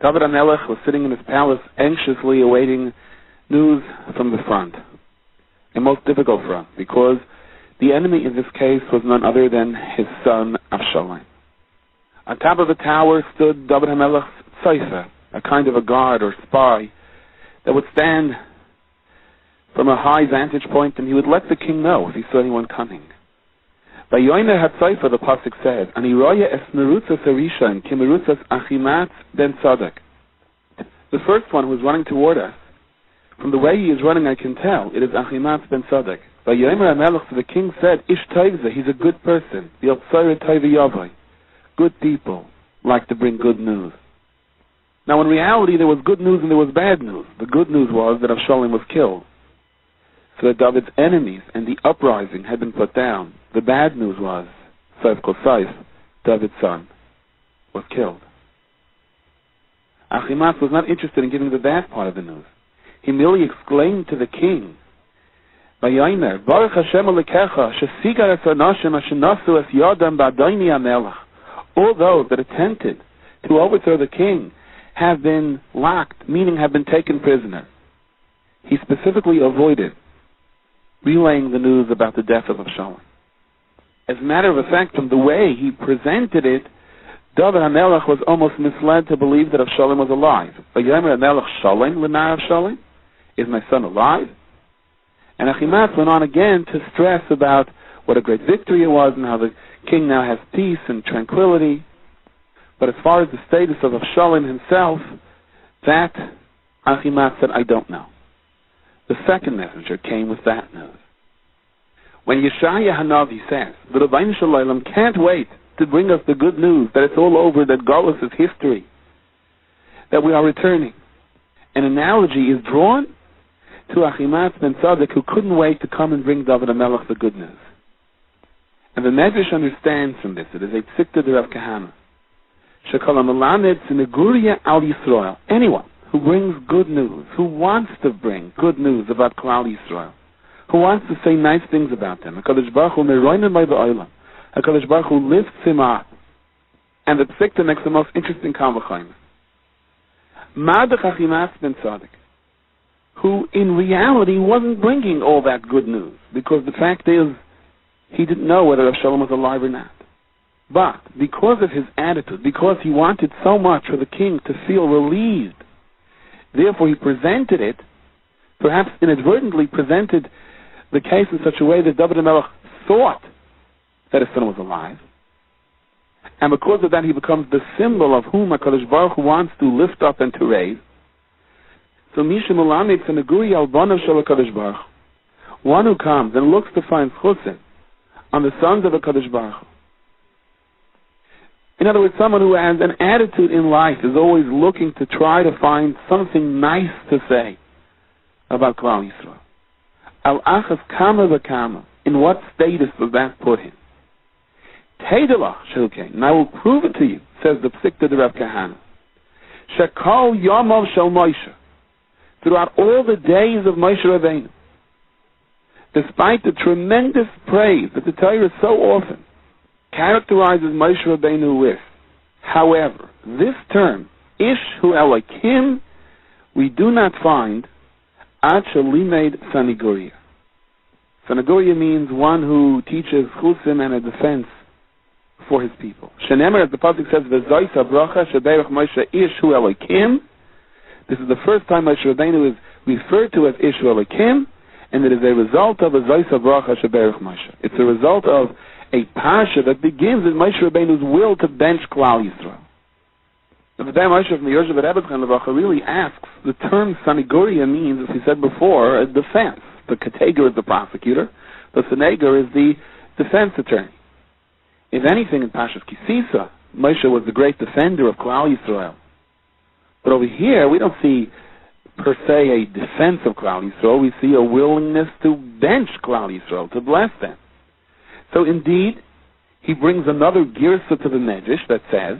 David HaMelech was sitting in his palace anxiously awaiting news from the front, a most difficult front, because the enemy in this case was none other than his son Avshalom. On top of the tower stood David HaMelech's tzeifer, a kind of a guard or spy that would stand from a high vantage point, and he would let the king know if he saw anyone coming. By Yoiner HaTzeifer, the pasuk says, "Ani roya es merutzas harishon ki merutzas Achimatz ben Tzadok." The first one who is running toward us, from the way he is running, I can tell it is Achimatz ben Tzadok. By Yomer HaMelech, so the king said, "Ish tovze, he's a good person. V'yotzoret tovei yavai." Good people like to bring good news. Now, in reality, there was good news and there was bad news. The good news was that Avshalom was killed, so that David's enemies and the uprising had been put down. The bad news was, Saif Kol Saif, David's son, was killed. Achimatz was not interested in giving the bad part of the news. He merely exclaimed to the king, "Vayomer, Baruch Hashem Elokecha, shesigar es hanashim asher nasu es yadam ba'adoni HaMelech." All those that attempted to overthrow the king have been locked, meaning have been taken prisoner. He specifically avoided relaying the news about the death of Avshalom. As a matter of fact, from the way he presented it, David HaMelech was almost misled to believe that Avshalom was alive. Vayomer HaMelech Shalom l'nar Avshalom, is my son alive? And Achimatz went on again to stress about what a great victory it was and how the king now has peace and tranquility. But as far as the status of Avshalom himself, that Achimatz said, "I don't know." The second messenger came with that news. When Yeshaya Hanavi says, the Rebbeinu Shalom can't wait to bring us the good news that it's all over, that Galus is history, that we are returning, an analogy is drawn to Achimatz ben Tzadok, who couldn't wait to come and bring David HaMelech the good news. And the Medrash understands from this, it is a tzikta de Rav Kahana, Shekol HaMelamed Tzneguria al Yisrael, anyone who brings good news, who wants to bring good news about Klal Yisrael, who wants to say nice things about them. HaKadosh Baruch Hu meroinen by the olam. HaKadosh Baruch Hu lifts him up. And the Psikta makes the most interesting Kalvachayim. Madach Achimatz ben Tzadok, who in reality wasn't bringing all that good news, because the fact is, he didn't know whether Avshalom was alive or not. But because of his attitude, because he wanted so much for the king to feel relieved, therefore he presented it, perhaps inadvertently presented the case in such a way that David HaMelech thought that his son was alive. And because of that, he becomes the symbol of whom HaKadosh Baruch Hu wants to lift up and to raise. So Misha Mulamed Tzanaguri al Banav Shel HaKadosh Baruch Hu, one who comes and looks to find chusin on the sons of HaKadosh Baruch Hu. In other words, someone who has an attitude in life, is always looking to try to find something nice to say about Klal Yisrael. Al achas kama v'kama. In what status does that put him? Teidalach shilkei. And I will prove it to you, says the Psikta de Rav Kahana. Shekol yomov shel Moshe. Throughout all the days of Moshe Rabbeinu, despite the tremendous praise that the Torah so often characterizes Moshe Rabbeinu with, however, this term, Ish Hu Elokim, we do not find Ad Shalimed Saniguria. Saniguria means one who teaches chusim and a defense for his people. Shenemer, as the pasuk says, V'zois habracha sheberach Moshe Ish Hu Elokim. This is the first time Moshe Rabbeinu is referred to as Ish Hu Elokim, and it is a result of a Zois habracha sheberach Moshe. It's a result of a pasha that begins with Moshe Rabbeinu's will to bench Klal Yisrael. The Rebbe Moshe from the Yershav Rebbetzin Levacha really asks, the term Saniguria means, as he said before, a defense. The Kateger is the prosecutor, the Senegar is the defense attorney. If anything, in Pashas Kisisa, Moshe was the great defender of Klal Yisrael. But over here, we don't see per se a defense of Klal Yisrael, we see a willingness to bench Klal Yisrael, to bless them. So indeed, he brings another girsa to the Medrash that says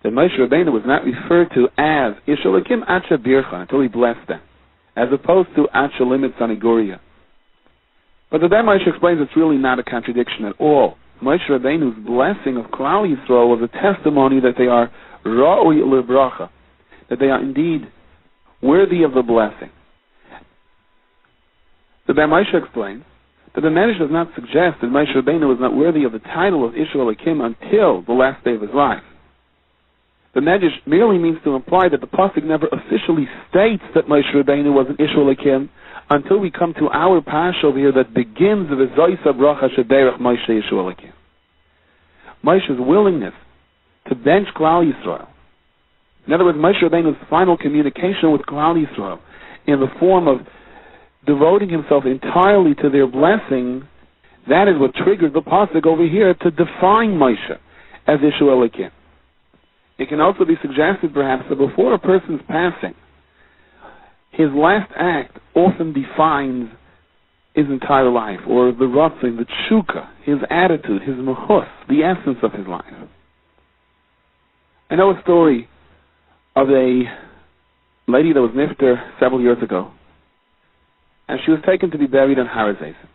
that Moshe Rabbeinu was not referred to as Ish Elokim Acha Bircha, until he blessed them, as opposed to Acha Limit Saniguria. But the Rebbe Moshe explains it's really not a contradiction at all. Moshe Rabbeinu's blessing of Klal Yisrael was a testimony that they are Ra'ui L'Bracha, that they are indeed worthy of the blessing. The Ber Moshe explains that the Medrash does not suggest that Moshe Rabbeinu was not worthy of the title of Ish Elokim until the last day of his life. The Medrash merely means to imply that the pasuk never officially states that Moshe Rabbeinu was an Ish Elokim until we come to our parsha over here that begins with Zois habracha shederech Moshe Ish Elokim. Moshe's willingness to bench Klal Yisrael. In other words, Moshe Rabbeinu's final communication with Klal Yisrael in the form of devoting himself entirely to their blessing, that is what triggered the pasuk over here to define Moshe as Ish Elokim. It can also be suggested perhaps that before a person's passing, his last act often defines his entire life, or the ratzon, the tshuka, his attitude, his mechus, the essence of his life. I know a story of a lady that was nifter several years ago, and she was taken to be buried on Har HaZeisim.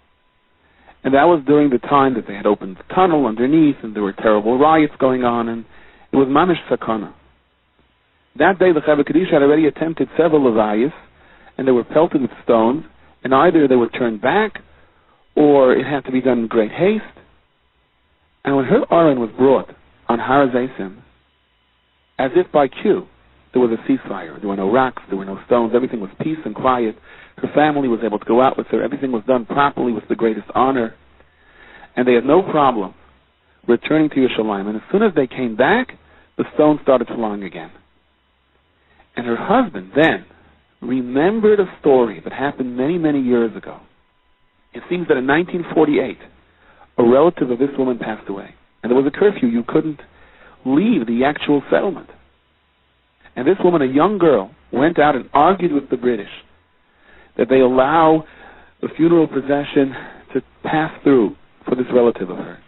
And that was during the time that they had opened the tunnel underneath, and there were terrible riots going on, and it was mamish sakana. That day the Chevra Kadisha had already attempted several levayos, and they were pelted with stones, and either they were turned back, or it had to be done in great haste. And when her Aron was brought on Har HaZeisim, as if by cue, there was a ceasefire. There were no rocks, there were no stones, everything was peace and quiet. Her family was able to go out with her, everything was done properly with the greatest honor, and they had no problem returning to Yerushalayim. And as soon as they came back, the stones started flowing again. And her husband then remembered a story that happened many, many years ago. It seems that in 1948, a relative of this woman passed away. And there was a curfew. You couldn't leave the actual settlement. And this woman, a young girl, went out and argued with the British that they allow the funeral procession to pass through for this relative of hers.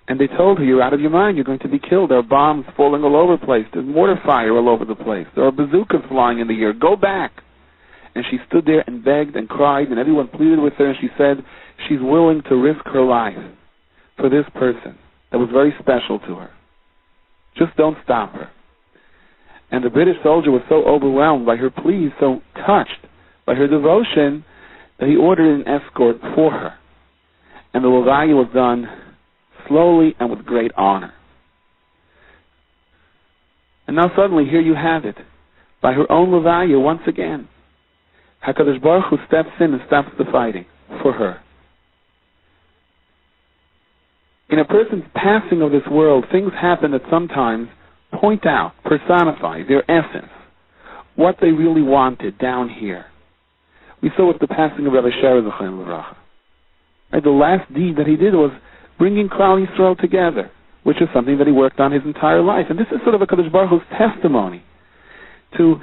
And they told her, you're out of your mind, you're going to be killed. There are bombs falling all over the place. There's mortar fire all over the place. There are bazookas flying in the air. Go back. And she stood there and begged and cried, and everyone pleaded with her, and she said she's willing to risk her life for this person that was very special to her. Just don't stop her. And the British soldier was so overwhelmed by her pleas, so touched by her devotion, that he ordered an escort for her. And the levaya was done slowly and with great honor. And now suddenly, here you have it. By her own levaya, once again, HaKadosh Baruch Hu steps in and stops the fighting for her. In a person's passing of this world, things happen that sometimes point out, personify their essence, what they really wanted down here. We saw with the passing of Rabbi Sher Zechayim L'Vracha. Right, the last deed that he did was bringing Klal Yisrael together, which is something that he worked on his entire life. And this is sort of a Kadosh Baruch Hu's testimony to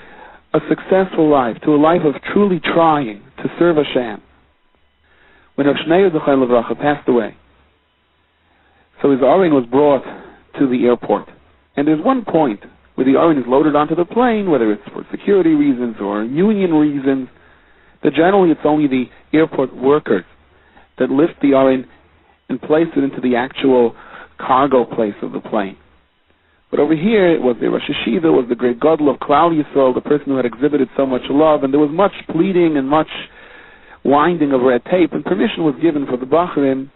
a successful life, to a life of truly trying to serve Hashem. When Rav Shneur Zechayim L'Vracha passed away, so his Aron was brought to the airport. And there's one point where the Aron is loaded onto the plane, whether it's for security reasons or union reasons, that generally it's only the airport workers that lift the Aron and place it into the actual cargo place of the plane. But over here, it was the Rosh Hashiva, it was the great Gadol of Klal Yisrael, the person who had exhibited so much love, and there was much pleading and much winding of red tape, and permission was given for the Bachrim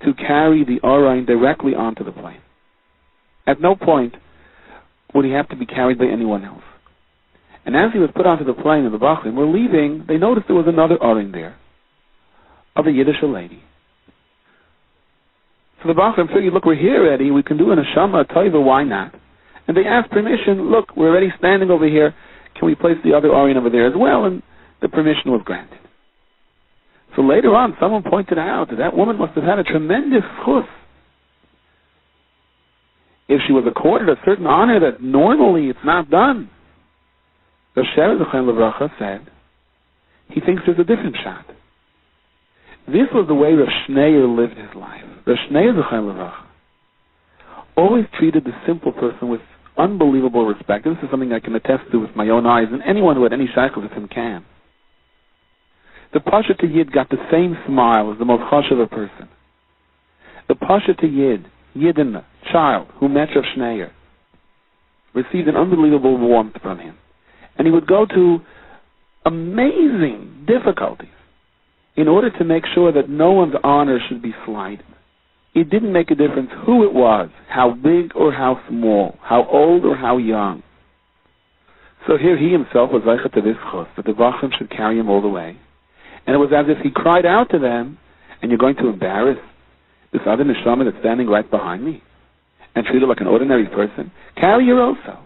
to carry the Aron directly onto the plane. At no point would he have to be carried by anyone else. And as he was put onto the plane and the Bachrim were leaving, they noticed there was another Aron there, of a Yiddish lady. So the Bachrim figured, look, we're here already, we can do an Hashama, a Taiva, why not? And they asked permission, look, we're already standing over here, can we place the other Aron over there as well? And the permission was granted. So later on, someone pointed out that woman must have had a tremendous chus. If she was accorded a certain honor that normally it's not done. Rav Sher Zechayim L'Vracha said, he thinks there's a different shot. This was the way Rav Shneur lived his life. Rav Shneur Zechayim L'Vracha always treated the simple person with unbelievable respect. This is something I can attest to with my own eyes, and anyone who had any shaykhus with him can. The Pasha to Yid got the same smile as the most chashuv person. The Pasha to Yid, Yidden, child, who met Rav Shneur, received an unbelievable warmth from him. And he would go to amazing difficulties in order to make sure that no one's honor should be slighted. It didn't make a difference who it was, how big or how small, how old or how young. So here he himself was zeicha to this chus, that the Vachim should carry him all the way. And it was as if he cried out to them, and you're going to embarrass this other neshama that's standing right behind me and treat her like an ordinary person? Carry her also.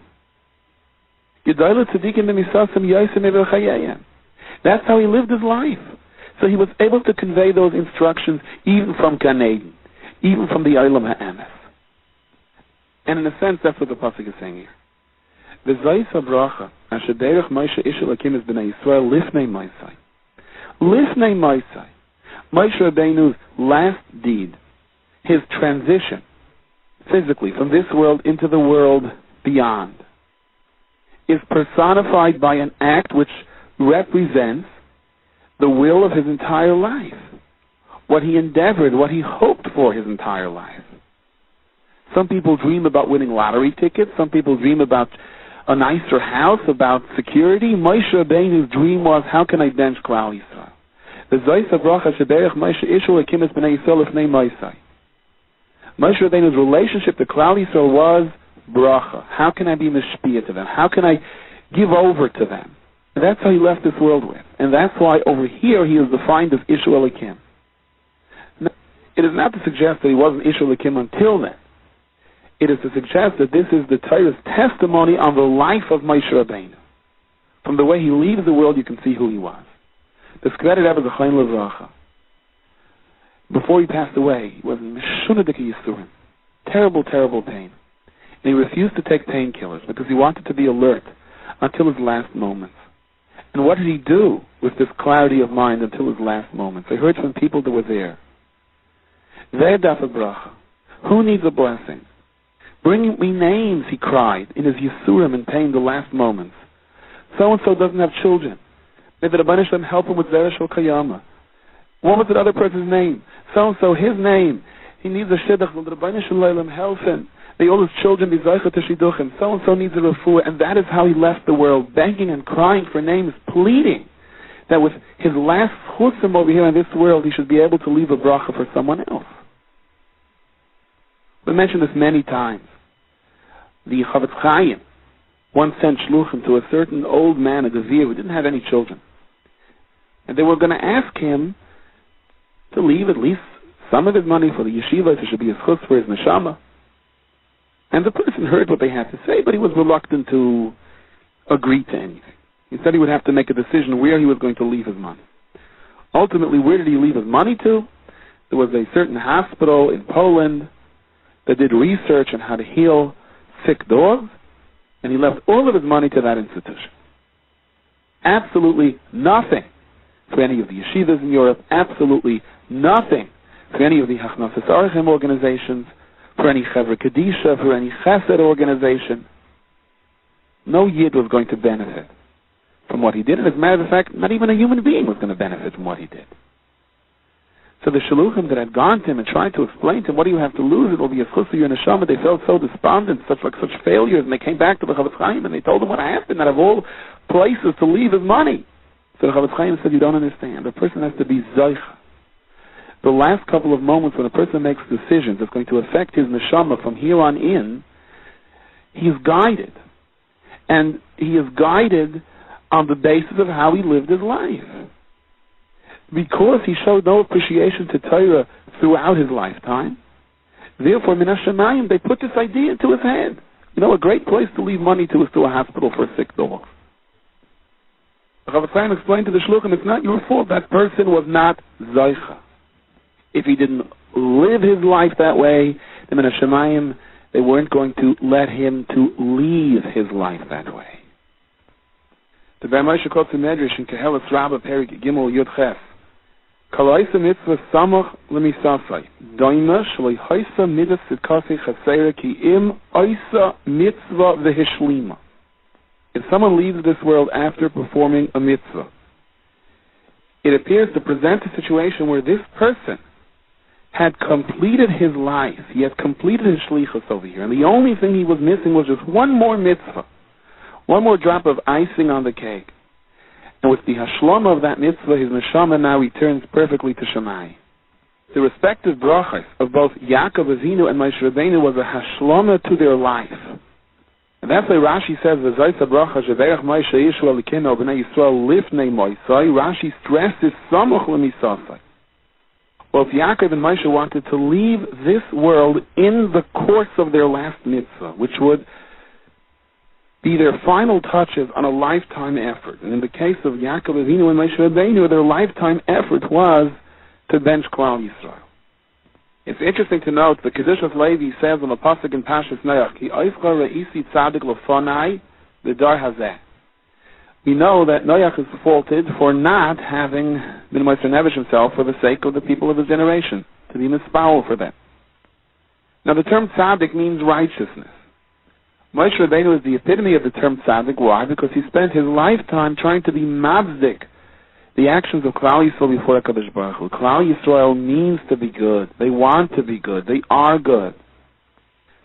That's how he lived his life. So he was able to convey those instructions even from Gan Eden, even from the Olam HaEmes. And in a sense, that's what the pasuk is saying here. The Zayis habracha, asher derech Moshe ish Elokim es b'nei Yisrael lifnei Mosai. Lifnei Mosai. Moshe Rabbeinu's last deed, his transition, physically, from this world into the world beyond, is personified by an act which represents the will of his entire life, what he endeavored, what he hoped for his entire life. Some people dream about winning lottery tickets. Some people dream about a nicer house, about security. Moshe Rabbeinu's dream was, how can I bench Klal Yisrael? The Zayis habracha sheberech Moshe ishul ekim es b'nei Yisrael lifnei Mosai. Moshe Rabbeinu's relationship to Klal Yisrael was bracha. How can I be mishpia to them? How can I give over to them? And that's how he left this world with. And that's why over here he is defined as Ishu Elokim. It is not to suggest that he wasn't Ishu Elokim until then. It is to suggest that this is the Torah's testimony on the life of Moshe Rabbeinu. From the way he leaves the world, you can see who he was. The Skvedet Rebbe Zachayin Levracha. Before he passed away, he was in Meshunadik Yisurim. Terrible, terrible pain. And he refused to take painkillers because he wanted to be alert until his last moments. And what did he do with this clarity of mind until his last moments? I heard from people that were there. Ve'edaf bracha. Who needs a blessing? Bring me names, he cried, in his Yisurim and pain the last moments. So-and-so doesn't have children. May the Rabbeinu Shalom help him with Zeresh Kayama. What was that other person's name? So-and-so, his name. He needs a shidduch. Will the Rabbeinu Shalom help him? May all his children be zeicha to shidduchim. So-and-so needs a refuah. And that is how he left the world, begging and crying for names, pleading that with his last chutzim over here in this world, he should be able to leave a bracha for someone else. We mentioned this many times. The Chavetz Chaim once sent shluchim to a certain old man, a gavir, who didn't have any children. And they were going to ask him to leave at least some of his money for the yeshiva, so it should be his chutz for his neshama. And the person heard what they had to say, but he was reluctant to agree to anything. He said he would have to make a decision where he was going to leave his money. Ultimately, where did he leave his money to? There was a certain hospital in Poland that did research on how to heal sick dogs, and he left all of his money to that institution. Absolutely nothing for any of the yeshivas in Europe, absolutely nothing for any of the Hachnasas Archim organizations, for any Chevra Kadisha, for any Chesed organization. No Yid was going to benefit from what he did, and as a matter of fact, not even a human being was going to benefit from what he did. So the Shaluchim that had gone to him and tried to explain to him, what do you have to lose? It will be a chus for your neshama. They felt so despondent, such failures, and they came back to the Chavetz Chaim and they told him what happened, that of all places to leave his money. So the Chavetz Chaim said, you don't understand. A person has to be zeicha. The last couple of moments when a person makes decisions that's going to affect his neshama from here on in, he is guided. And he is guided on the basis of how he lived his life. Because he showed no appreciation to Torah throughout his lifetime, therefore, Min HaShamayim, they put this idea into his head. You know, a great place to leave money to is to a hospital for a sick dog. The Chavetz Chaim explained to the Shluchim, it's not your fault. That person was not Zeicha. If he didn't live his life that way, then Min HaShamayim, they weren't going to let him to leave his life that way. The Ber Moshe Kotzer Medrash in Kehelas Rabbah Perik Gimel Yud Ches. Kalaisa mitzvah samach lemisasai. Doima shloi haisa midas sitkasi chasera ki im oisa mitzvah v'hishlima. If someone leaves this world after performing a mitzvah, it appears to present a situation where this person had completed his life. He had completed his shlichus over here. And the only thing he was missing was just one more mitzvah, one more drop of icing on the cake. And with the hashlama of that mitzvah, his neshama now returns perfectly to Shammai. The respective brachas of both Yaakov Avinu and Moshe Rabbeinu was a hashlama to their life. And that's why Rashi says, "V'zayis habracha sheberach Moshe Yishu Elikim el bnei Yisrael lifnei Mosai." Rashi stresses samuch lemisasai. Well, if Yaakov and Moshe wanted to leave this world in the course of their last mitzvah, which would be their final touches on a lifetime effort, and in the case of Yaakov Avinu and Moshe Rabbeinu, their lifetime effort was to bench Klal Yisrael. It's interesting to note that Kedushas Levi says on the pasuk in Pashas Noach, "Ki oischa re'isi tzadik lefonai v'dar hazeh." We know that Noach is faulted for not having been Moshe Nevish himself for the sake of the people of his generation, to be mispower for them. Now the term tzaddik means righteousness. Moshe Rabbeinu is the epitome of the term tzaddik. Why? Because he spent his lifetime trying to be mavzik the actions of Klal Yisrael before HaKadosh Baruch Hu. Klal Yisrael means to be good. They want to be good. They are good.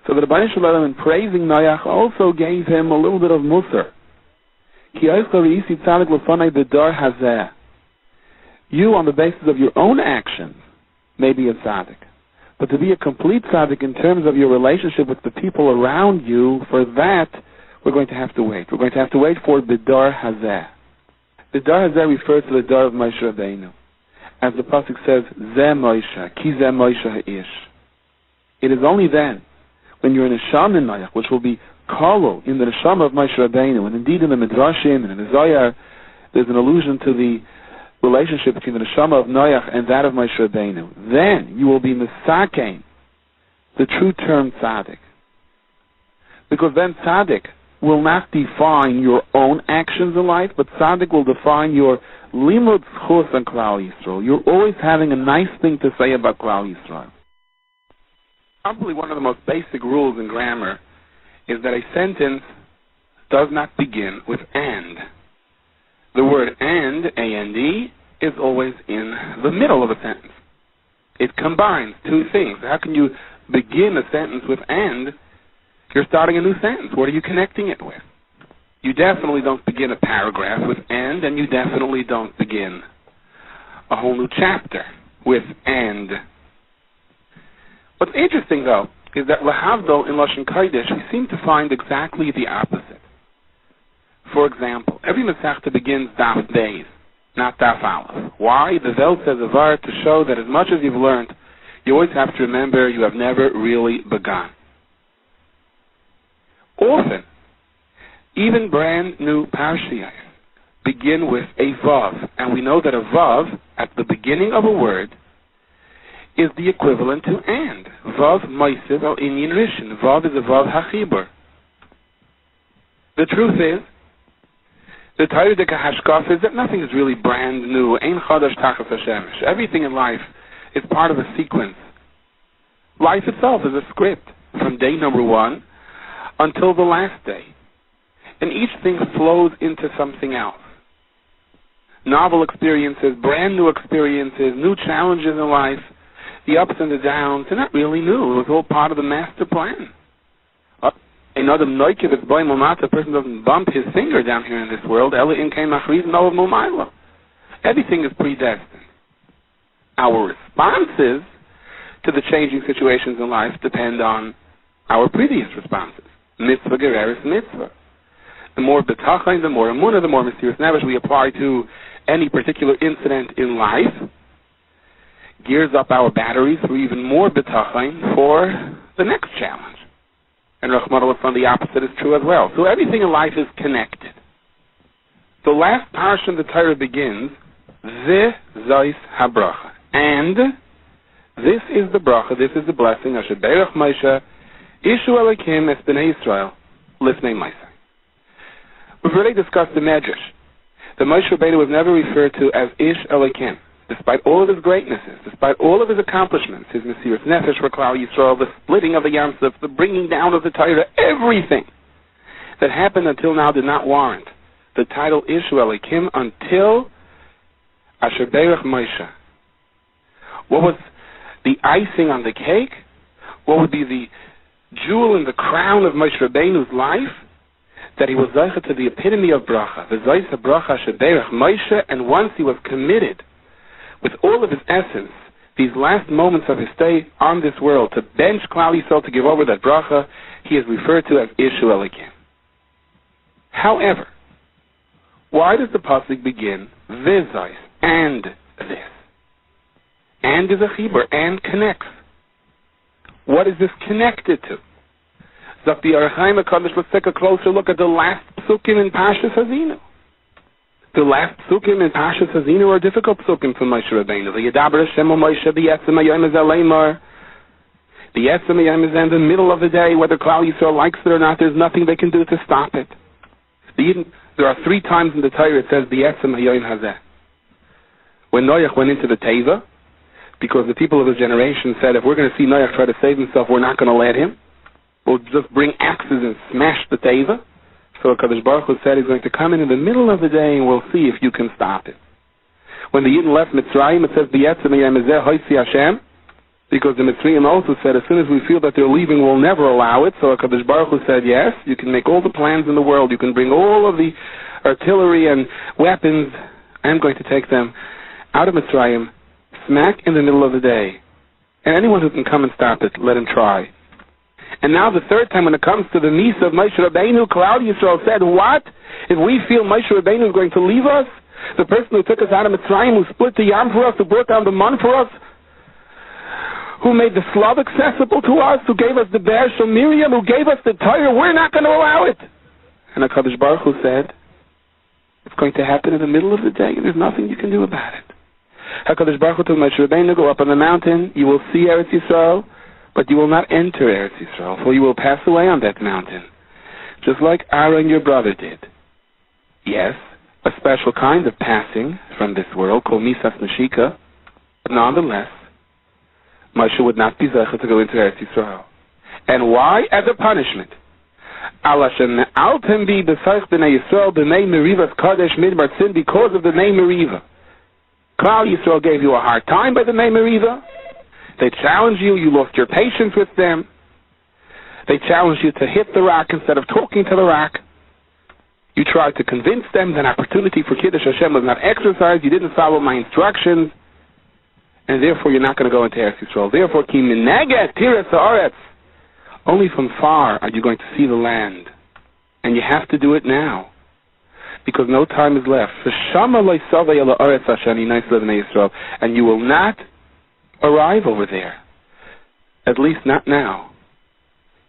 So the Rebbeinu Shalom, in praising Noach, also gave him a little bit of musar. You, on the basis of your own actions, may be a tzaddik. But to be a complete tzaddik in terms of your relationship with the people around you, for that, we're going to have to wait. We're going to have to wait for Bidar Hazeh. Bidar Hazeh refers to the Dar of Moshe Rabbeinu. As the pasuk says, Zeh Moshe, Ki Zeh Moshe Ha'ish. It is only then, when you're in a Neshama Noach, which will be Kolo in the Neshama of Moshe Rabbeinu, and indeed in the Midrashim and in the Zohar, there's an allusion to the relationship between the Neshama of Noach and that of Moshe Rabbeinu. Then you will be Misakein, the true term tzaddik. Because then tzaddik will not define your own actions in life, but tzaddik will define your limud zchus on Klal Yisrael. You're always having a nice thing to say about Klal Yisrael. Probably one of the most basic rules in grammar is that a sentence does not begin with and. The word and, A-N-D, is always in the middle of a sentence. It combines two things. How can you begin a sentence with and? You're starting a new sentence. What are you connecting it with? You definitely don't begin a paragraph with and you definitely don't begin a whole new chapter with and. What's interesting, though, is that lahavdol in Lashon Kodesh, we seem to find exactly the opposite. For example, every Masechta begins Daf Beis, not Daf Aleph. Why? The Vel says a var to show that as much as you've learned, you always have to remember you have never really begun. Often, even brand new parshiyos begin with a vav, and we know that a vav at the beginning of a word is the equivalent to and. Vav Moisiv al Inyan Rishon. Vav is a vav hachibur. The truth is, the Torah hashkaf is that nothing is really brand new. Ein chadash tachas hashemesh. Everything in life is part of a sequence. Life itself is a script from day number 1 until the last day. And each thing flows into something else. Novel experiences, brand new experiences, new challenges in life, the ups and the downs, they're not really new. It was all part of the master plan. Another noikivitz boy mamata, a person doesn't bump his finger down here in this world. Everything is predestined. Our responses to the changing situations in life depend on our previous responses. Mitzvah gereris mitzvah. The more betachin, the more emunah, the more mysterious nevish we apply to any particular incident in life, gears up our batteries for even more betachin for the next challenge. And Rahman from the opposite is true as well. So everything in life is connected. The last parsha in the Torah begins, Ze Zais Habracha. And this is the bracha, this is the blessing, Asher Beirach Moshe, Ishu Elokim Es Bnei Yisrael, Lifnei Moshe. We've already discussed the Medrash. The Moshe Rabbeinu was never referred to as Ish Elokim. Despite all of his greatnesses, despite all of his accomplishments, his Mesiras Nefesh for Klal Yisrael, the splitting of the Yam Suf, the bringing down of the Torah, everything that happened until now did not warrant the title Ishu Elokim until Asher Beirach Moshe. What was the icing on the cake? What would be the jewel in the crown of Moshe Rabbeinu's life? That he was zeicha to the epitome of bracha, v'zayis habracha sheberach Moshe, and once he was committed with all of his essence, these last moments of his stay on this world, to bench Klal Yisrael, to give over that bracha, he is referred to as Ishu Elikim. However, why does the pasuk begin v'zayis and this? And is a chibur, and connects. What is this connected to? Zok the Arachaim HaKadosh, let's take a closer look at the last psukim in Parshas Hazinu. The last psukim in Parshas Hazinu are difficult psukim for Moshe Rabbeinu. The Yedaber Hashem o Moshe b'yetzem hayom hazeh leimor. The yetzem hayom is in the middle of the day, whether Klal Yisrael likes it or not, there's nothing they can do to stop it. There are 3 times in the Torah it says b'yetzem hayom hazeh. When Noach went into the Teva, because the people of his generation said, if we're going to see Noach try to save himself, we're not going to let him. We'll just bring axes and smash the Teva. So HaKadosh Baruch Hu said he's going to come in the middle of the day and we'll see if you can stop it. When the Yidden left Mitzrayim, it says, B'yetzem hayom hazeh hoitzi Hashem, because the Mitzrayim also said, as soon as we feel that they're leaving, we'll never allow it. So HaKadosh Baruch Hu said, yes, you can make all the plans in the world, you can bring all of the artillery and weapons, I'm going to take them out of Mitzrayim, smack in the middle of the day. And anyone who can come and stop it, let him try. And now the 3rd time when it comes to the Misa of Moshe Rabbeinu, Klal Yisrael said, what? If we feel Moshe Rabbeinu is going to leave us, the person who took us out of Mitzrayim, who split the Yam for us, who brought down the Mun for us, who made the Slav accessible to us, who gave us the Be'er Shel Miriam, who gave us the Torah, we're not going to allow it. And HaKadosh Baruch Hu said, it's going to happen in the middle of the day, and there's nothing you can do about it. HaKadosh Baruch Hu told Moshe Rabbeinu, go up on the mountain, you will see Eretz Yisrael, but you will not enter Eretz Yisrael, for you will pass away on that mountain, just like Aaron your brother did. Yes, a special kind of passing from this world, called Misas Nashika, but nonetheless, Moshe would not be zeicha to go into Eretz Yisrael. And why? As a punishment. Because of the name Meriva. Klal Yisrael gave you a hard time by the name Meriva. They challenged you, you lost your patience with them. They challenged you to hit the rock instead of talking to the rock. You tried to convince them that opportunity for Kiddush Hashem was not exercised. You didn't follow my instructions. And therefore you're not going to go into Eretz Yisrael. Therefore, Ki Mineget Tiras Haaretz. Only from far are you going to see the land. And you have to do it now. Because no time is left. And you will not arrive over there. At least not now.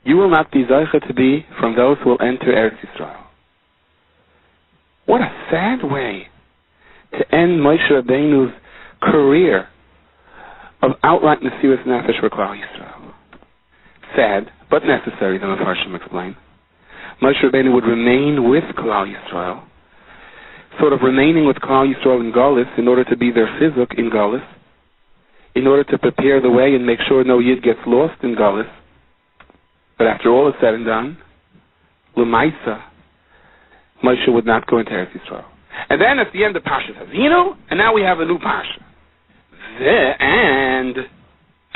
You will not be zeicha to be from those who will enter Eretz Yisrael. What a sad way to end Moshe Rabbeinu's career of outright Mesiras Nefesh for Klal Yisrael. Sad, but necessary, the Mefarshim explain. Moshe Rabbeinu would remain with Klal Yisrael, sort of remaining with Klal Yisrael in Galus in order to be their chizuk in Galus, in order to prepare the way and make sure no Yid gets lost in Galus. But after all is said and done, L'maisa, Moshe would not go into Eretz Yisrael. And then at the end of Parshas Hazinu, and now we have a new Parsha. And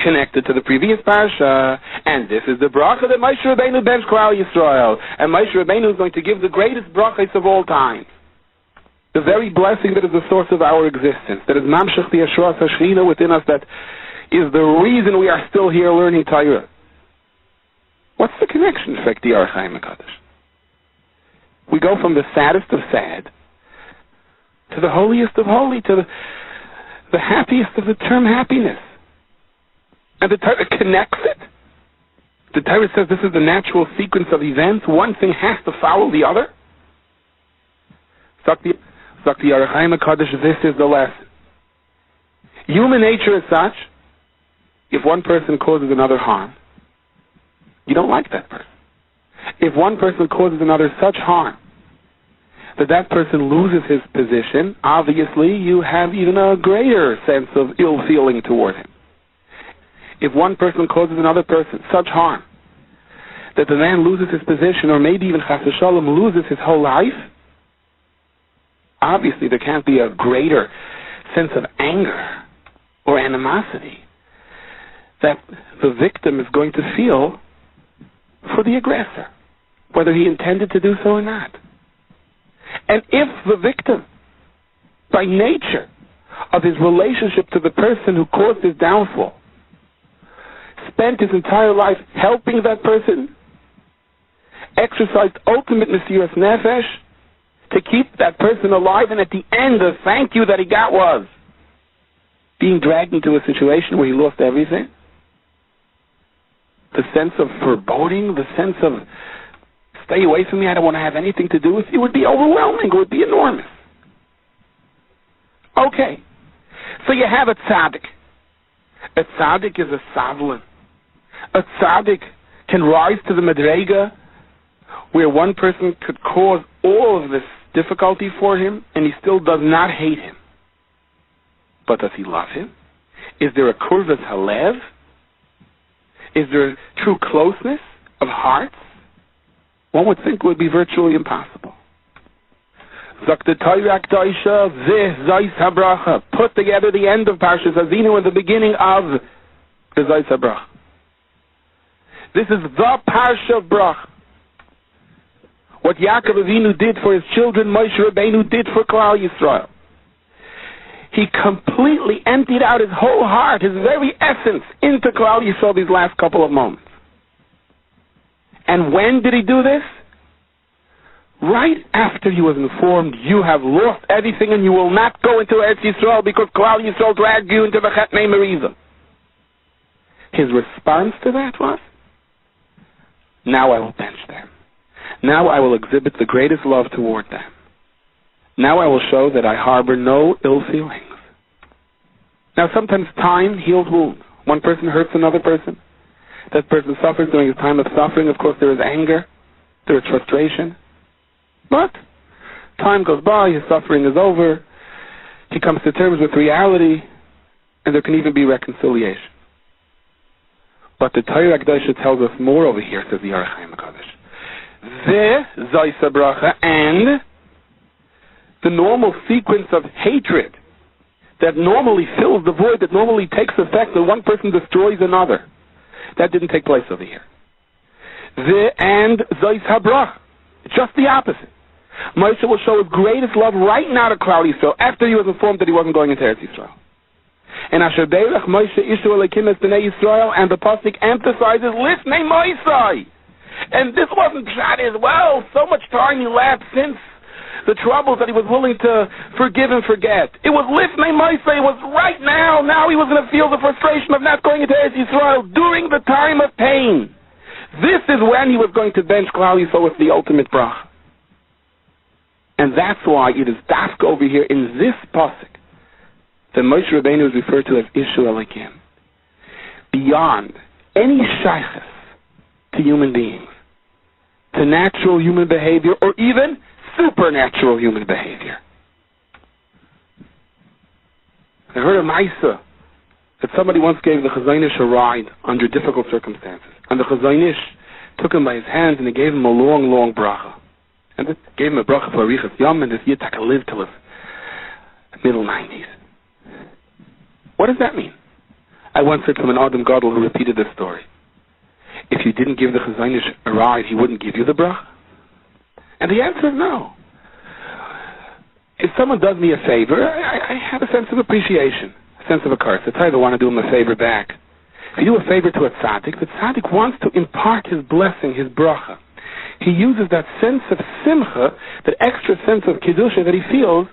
connected to the previous Parsha, and this is the bracha that Moshe Rabbeinu bench Klal Yisrael. And Moshe Rabbeinu is going to give the greatest brachas of all time. The very blessing that is the source of our existence, that is Mamshech the Yeshua Hashchina within us, that is the reason we are still here learning Torah. What's the connection, in fact, the Arachaim HaKadosh? We go from the saddest of sad to the holiest of holy, to the happiest of the term happiness. And the Torah connects it. The Torah says this is the natural sequence of events. One thing has to follow the other. Zakti Arachaim HaKadosh, this is the lesson. Human nature is such, if one person causes another harm, you don't like that person. If one person causes another such harm that that person loses his position, obviously you have even a greater sense of ill feeling toward him. If one person causes another person such harm that the man loses his position, or maybe even Chas v'Shalom loses his whole life, obviously there can't be a greater sense of anger or animosity that the victim is going to feel for the aggressor, whether he intended to do so or not. And if the victim, by nature of his relationship to the person who caused his downfall, spent his entire life helping that person, exercised ultimate Mesiras Nefesh to keep that person alive, and at the end the thank you that he got was being dragged into a situation where he lost everything, the sense of foreboding, the sense of stay away from me, I don't want to have anything to do with you, would be overwhelming, it would be enormous. Okay, so you have a tzaddik. A tzaddik is a savlin. A tzaddik can rise to the madrega where one person could cause all of this difficulty for him and he still does not hate him. But does he love him? Is there a kurvas halev? Is there true closeness of hearts? One would think it would be virtually impossible. Put together the end of Parshas Azinu and the beginning of the Zayis HaBracha. This is the Parsha of Bracha. What Yaakov Avinu did for his children, Moshe Rabbeinu did for Klal Yisrael. He completely emptied out his whole heart, his very essence, into Klal Yisrael these last couple of moments. And when did he do this? Right after he was informed, you have lost everything and you will not go into Eretz Yisrael because Klal Yisrael dragged you into the Chet Mei Merizah. His response to that was, now I will bench them. Now I will exhibit the greatest love toward them. Now I will show that I harbor no ill feelings. Now sometimes time heals wounds. One person hurts another person. That person suffers during his time of suffering. Of course there is anger. There is frustration. But time goes by, his suffering is over. He comes to terms with reality. And there can even be reconciliation. But the Torah Kedusha tells us more over here, says the Orach Chaim HaKadosh. The Zayis HaBracha and the normal sequence of hatred that normally fills the void, that normally takes effect when one person destroys another. That didn't take place over here. The and Zayis HaBracha. Just the opposite. Moshe will show his greatest love right now to Klal Yisrael after he was informed that he wasn't going into Eretz Yisrael. And Asher Beirach Moshe Ishu Elokim Es Bnei Yisrael, and the pasuk emphasizes Lifnei Moshe. And this wasn't shot as well. So much time elapsed since the troubles that he was willing to forgive and forget. It was Lifnei Moshe. It was right now. Now he was going to feel the frustration of not going into Eretz Yisrael during the time of pain. This is when he was going to bench Klal Yisrael with the ultimate bracha. And that's why it is dafka over here in this pasuk that Moshe Rabbeinu is referred to as Ishu Elokim. Beyond any shaychus to human beings, to natural human behavior, or even supernatural human behavior. I heard a Maisa that somebody once gave the Chazonish a ride under difficult circumstances. And the Chazonish took him by his hands and he gave him a long, long bracha. And it gave him a bracha for Arichas Yom, and this Yitzhak lived till his middle 90s. What does that mean? I once heard from an Adam Gadol who repeated this story. If you didn't give the Chazonish a ride, he wouldn't give you the bracha? And the answer is no. If someone does me a favor, I have a sense of appreciation, a sense of a curse. I tell you, I want to do him a favor back. If you do a favor to a tzaddik, the tzaddik wants to impart his blessing, his bracha. He uses that sense of simcha, that extra sense of kedusha that he feels,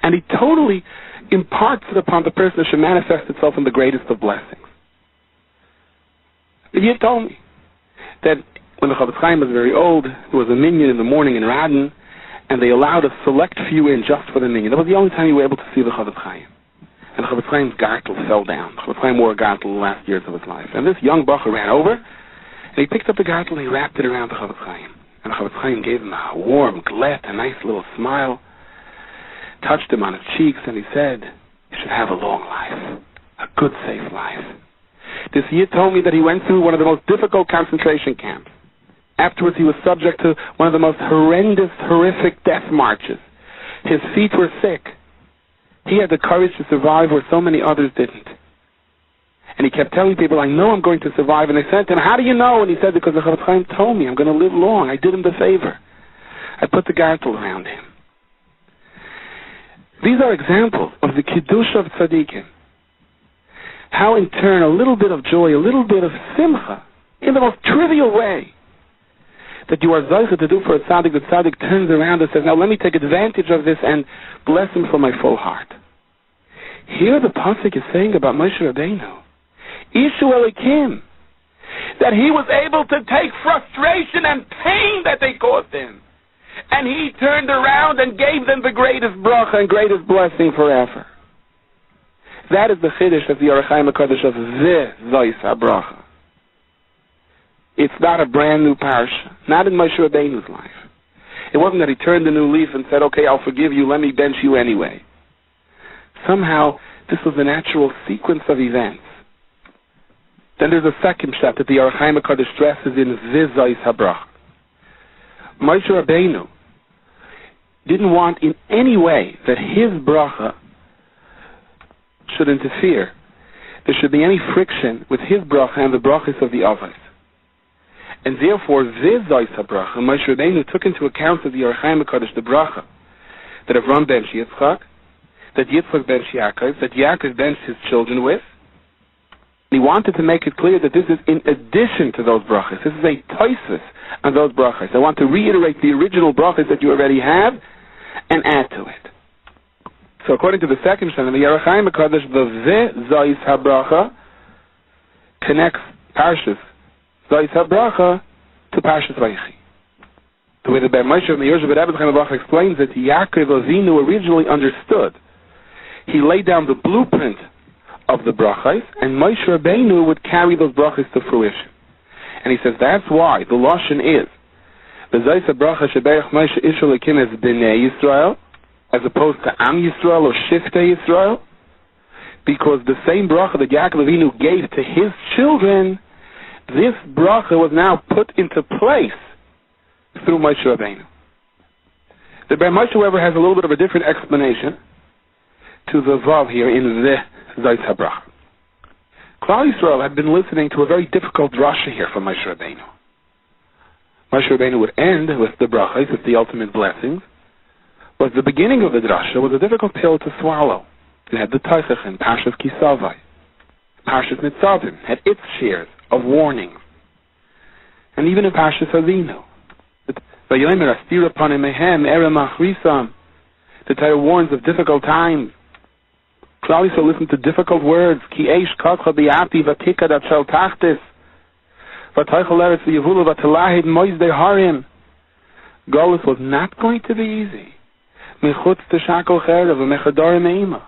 and he totally imparts it upon the person that should manifest itself in the greatest of blessings. He told me that when the Chavetz Chaim was very old, there was a minyan in the morning in Radin, and they allowed a select few in just for the minyan. That was the only time you were able to see the Chavetz Chaim. And the Chavetz Chaim's gartel fell down. The Chavetz Chaim wore a gartel the last years of his life. And this young bacher ran over, and he picked up the gartel and he wrapped it around the Chavetz Chaim. And the Chavetz Chaim gave him a warm glet, a nice little smile, touched him on his cheeks, and he said, you should have a long life, a good, safe life. This year told me that he went through one of the most difficult concentration camps. Afterwards, he was subject to one of the most horrendous, horrific death marches. His feet were sick. He had the courage to survive where so many others didn't. And he kept telling people, I know I'm going to survive. And they said to him, how do you know? And he said, because the Chofetz Chaim told me I'm going to live long. I did him the favor. I put the gartel around him. These are examples of the Kiddush of Tzaddikim. How in turn a little bit of joy, a little bit of simcha, in the most trivial way, that you are zeicha to do for a tzaddik, the tzaddik turns around and says, now let me take advantage of this and bless him from my full heart. Here the pasuk is saying about Moshe Rabbeinu, Ishu Elikim, that he was able to take frustration and pain that they caused him, and he turned around and gave them the greatest bracha and greatest blessing forever. That is the chiddush of the Orach Chaim HaKadosh of the Zeis HaBracha. It's not a brand new parsha, not in Moshe Rabbeinu's life. It wasn't that he turned a new leaf and said, okay, I'll forgive you, let me bench you anyway. Somehow, this was the natural sequence of events. Then there's a second step that the Orach Chaim HaKadosh stresses in the Zeis HaBracha. Moshe Rabbeinu didn't want in any way that his bracha should interfere. There should be any friction with his bracha and the brachas of the Avos. And therefore, this Zeis HaBracha, Moshe Rabbeinu took into account of the Orach Chaim HaKadosh the bracha that Avram benched Yitzchak, that Yitzchak benched Yaakov, that Yaakov benched his children with. He wanted to make it clear that this is in addition to those brachas. This is a toisus on those brachas. I want to reiterate the original brachas that you already have and add to it. So according to the second Shana, the Orach Chaim HaKadosh, the Zeis HaBracha connects Parshas Zeis HaBracha to Parshas Vayechi. The way the Ber Moshe of the Yerush Rebbe Chaim HaBracha explains it, Yaakov Avinu originally understood. He laid down the blueprint of the brachas, and Moshe Rabbeinu would carry those brachas to fruition. And he says that's why the lashon is the Zeis HaBracha sheberach Moshe Ishu Elikim as Bnei Yisrael, as opposed to Am Yisrael or Shiftei Yisrael, because the same bracha that Yaakov Avinu gave to his children, this bracha was now put into place through Moshe Rabbeinu. The Ber Moshe, however, has a little bit of a different explanation to the Vav here in the Zeis HaBracha. Klal Yisrael had been listening to a very difficult drasha here from Moshe Rabbeinu. Moshe Rabbeinu would end with the brachas, with the ultimate blessings, but the beginning of the drasha was a difficult pill to swallow. It had the Teichach in Parshas Kisavai. Parshas Nitzavim had its shares of warnings. And even in Parshas Avinu, Vayomer Astira Panim Mehem Era Machrisam, the Torah warns of difficult times. Klal Yisrael listened to difficult words. Ki eish katcha bi'ati v'tikad at shel tachtis v'taychel eretz v'yevulu v'telahid moizdei harim. Golus was not going to be easy. Mechutz t'shakol cherev v'mechadorim me'ima.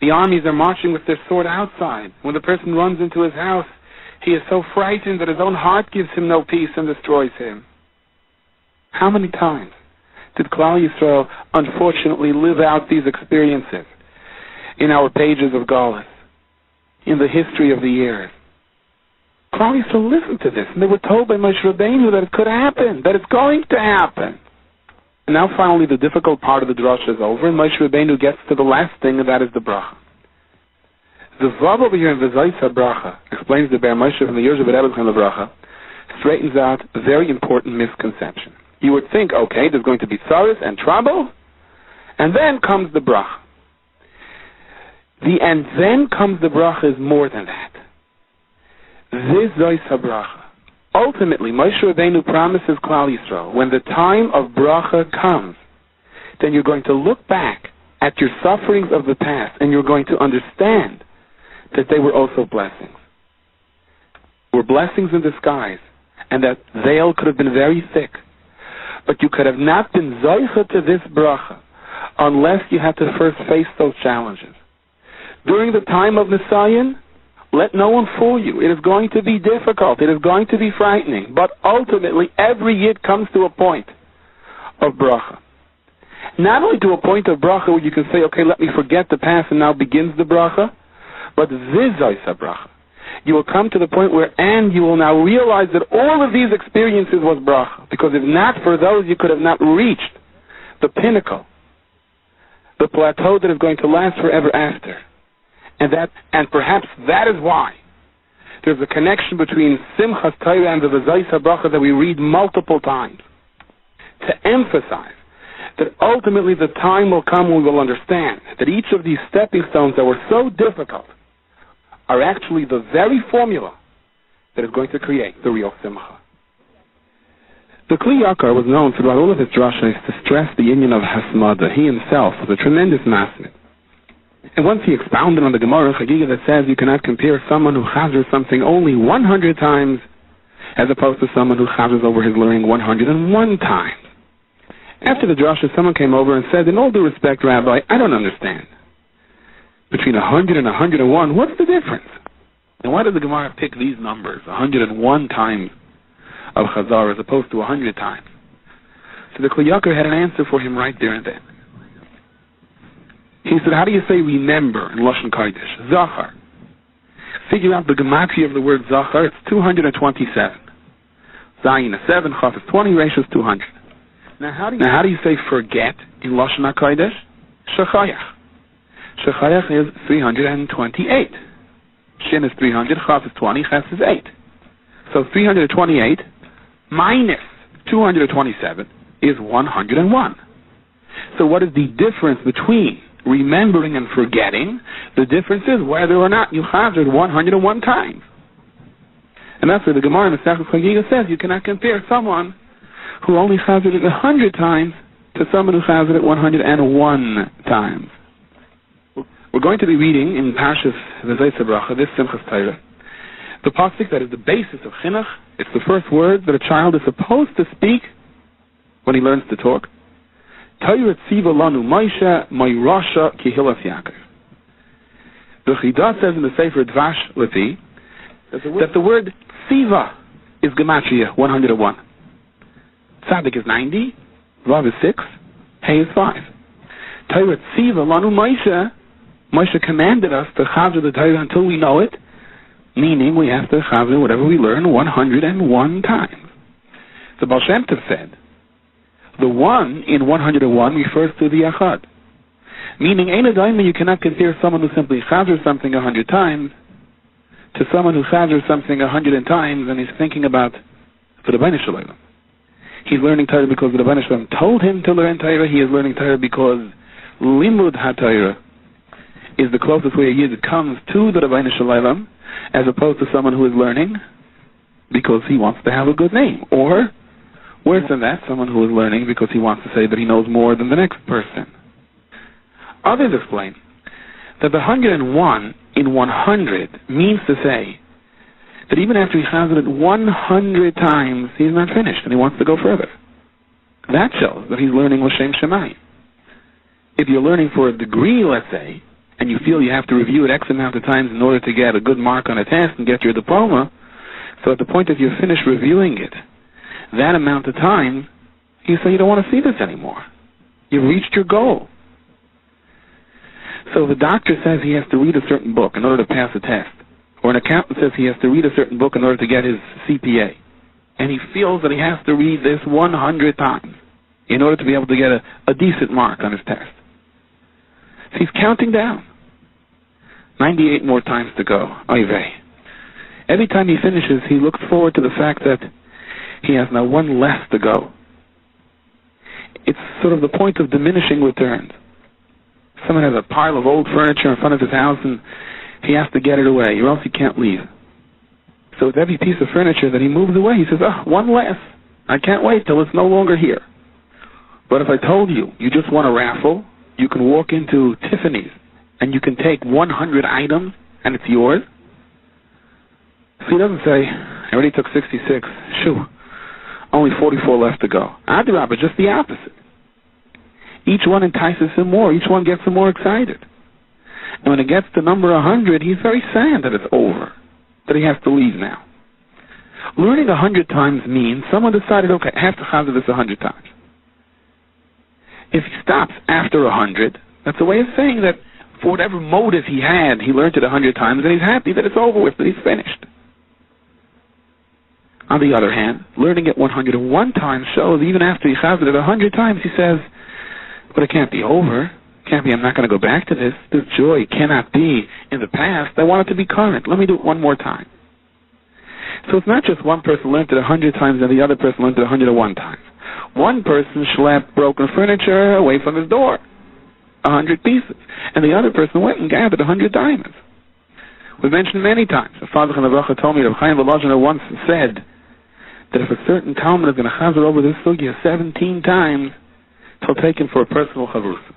The armies are marching with their sword outside. When the person runs into his house, he is so frightened that his own heart gives him no peace and destroys him. How many times did Klal Yisrael unfortunately live out these experiences in our pages of Galus, in the history of the years? Klal Yisrael listened to this, and they were told by Moshe Rabbeinu that it could happen, that it's going to happen. And now finally the difficult part of the drasha is over, and Moshe Rabbeinu gets to the last thing, and that is the bracha. The Vav over here in the Zeis HaBracha explains the Ber Moshe from the Yerush Rebbe Chaim HaBracha, straightens out a very important misconception. You would think, okay, there's going to be tzaras and trouble, and then comes the bracha. The and then comes the bracha is more than that. This Zeis HaBracha. Ultimately, Moshe Rabbeinu promises Klal Yisrael, when the time of bracha comes, then you're going to look back at your sufferings of the past, and you're going to understand that they were also blessings. Were blessings in disguise, and that veil could have been very thick. But you could have not been zeicha to this bracha unless you had to first face those challenges. During the time of Nisayan, let no one fool you. It is going to be difficult. It is going to be frightening. But ultimately, every yid comes to a point of bracha. Not only to a point of bracha where you can say, okay, let me forget the past and now begins the bracha, but this Zeis HaBracha. You will come to the point where, and you will now realize that all of these experiences was bracha. Because if not for those, you could have not reached the pinnacle, the plateau that is going to last forever after. And perhaps that is why there's a connection between Simchas Torah and the V'zayis habracha that we read multiple times, to emphasize that ultimately the time will come when we will understand that each of these stepping stones that were so difficult are actually the very formula that is going to create the real Simcha. The Kli Yakar was known throughout all of his drashas to stress the union of Hasmada. He himself was a tremendous masmid. And once he expounded on the Gemara Chagiga that says you cannot compare someone who chazers something only 100 times as opposed to someone who chazers over his learning 101 times. After the drasha, someone came over and said, in all due respect, Rabbi, I don't understand. Between 100 and 101, what's the difference? And why did the Gemara pick these numbers, 101 times of chazar as opposed to 100 times? So the Kli Yakar had an answer for him right there and then. He said, how do you say remember in Lashon Kodesh? Zachar. Figure out the gematria of the word Zachar, it's 227. Zayin is 7, Chaf is 20, Resh is 200. Now how do you say forget in Lashon HaKodesh? Shechayach. Shechayach is 328. Shin is 300, Chaf is 20, Ches is 8. So 328 minus 227 is 101. So what is the difference between remembering and forgetting? The difference is whether or not you chazered 101 times. And that's where the Gemara in the Masechtas Chagiga says you cannot compare someone who only chazered it 100 times to someone who chazered it 101 times. We're going to be reading in Parshas V'zayis habracha, this Simchas Torah, the pasuk that is the basis of chinuch. It's the first word that a child is supposed to speak when he learns to talk. Torah tziva lanu Moshe Moirasha Kihilas Yaakov. The Chidah says in the Sefer Dvash Lefi that the word tziva is gematria 101. Tzadik is 90, Vav is 6, Hey is 5. Torah tziva lanu Moshe. Moshe commanded us to chazer the Torah until we know it, meaning we have to chazer whatever we learn 101 times. The Baal Shem Tov said, the 1 in 101 refers to the Echad, meaning Ein Adaima, you cannot compare someone who simply chazers something 100 times to someone who chazers something 100 times and he's thinking about for the Bnei Shalom. He's learning Torah because the Bnei Shalom told him to learn Torah. He is learning Torah because Limud HaTorah is the closest way a Yid comes to the Bnei Shalom, as opposed to someone who is learning because he wants to have a good name. Or, worse than that, someone who is learning because he wants to say that he knows more than the next person. Others explain that the 101 in 100 means to say that even after he has it 100 times, he's not finished and he wants to go further. That shows that he's learning L'Shem Shemayim. If you're learning for a degree, let's say, and you feel you have to review it X amount of times in order to get a good mark on a test and get your diploma, so at the point that you've finished reviewing it, that amount of time, you say you don't want to see this anymore. You've reached your goal. So the doctor says he has to read a certain book in order to pass a test, or an accountant says he has to read a certain book in order to get his CPA, and he feels that he has to read this 100 times in order to be able to get a decent mark on his test. So he's counting down. 98 more times to go. Oy vey. Every time he finishes, he looks forward to the fact that he has now one less to go. It's sort of the point of diminishing returns. Someone has a pile of old furniture in front of his house and he has to get it away, or else he can't leave. So with every piece of furniture that he moves away, he says, one less. I can't wait till it's no longer here. But if I told you, you just won a raffle, you can walk into Tiffany's and you can take 100 items and it's yours. So he doesn't say, I already took 66. Shoo. Only 44 left to go. Adrabah, just the opposite. Each one entices him more. Each one gets him more excited. And when it gets to number 100, he's very sad that it's over, that he has to leave now. Learning 100 times means someone decided, okay, I have to chazer this 100 times. If he stops after 100, that's a way of saying that for whatever motive he had, he learned it 100 times, and he's happy that it's over with, that he's finished. On the other hand, learning it 101 times shows even after he chazered it 100 times, he says, but it can't be over. Can't be, I'm not going to go back to this. This joy cannot be in the past. I want it to be current. Let me do it one more time. So it's not just one person learned it 100 times and the other person learned it 101 times. One person schlepped broken furniture away from his door, 100 pieces. And the other person went and gathered 100 diamonds. We've mentioned many times. The father in the habracha told me that Chaim Volozhiner once said that if a certain Talmud is going to chazer over this sugya 17 times, he'll take him for a personal chavrusa.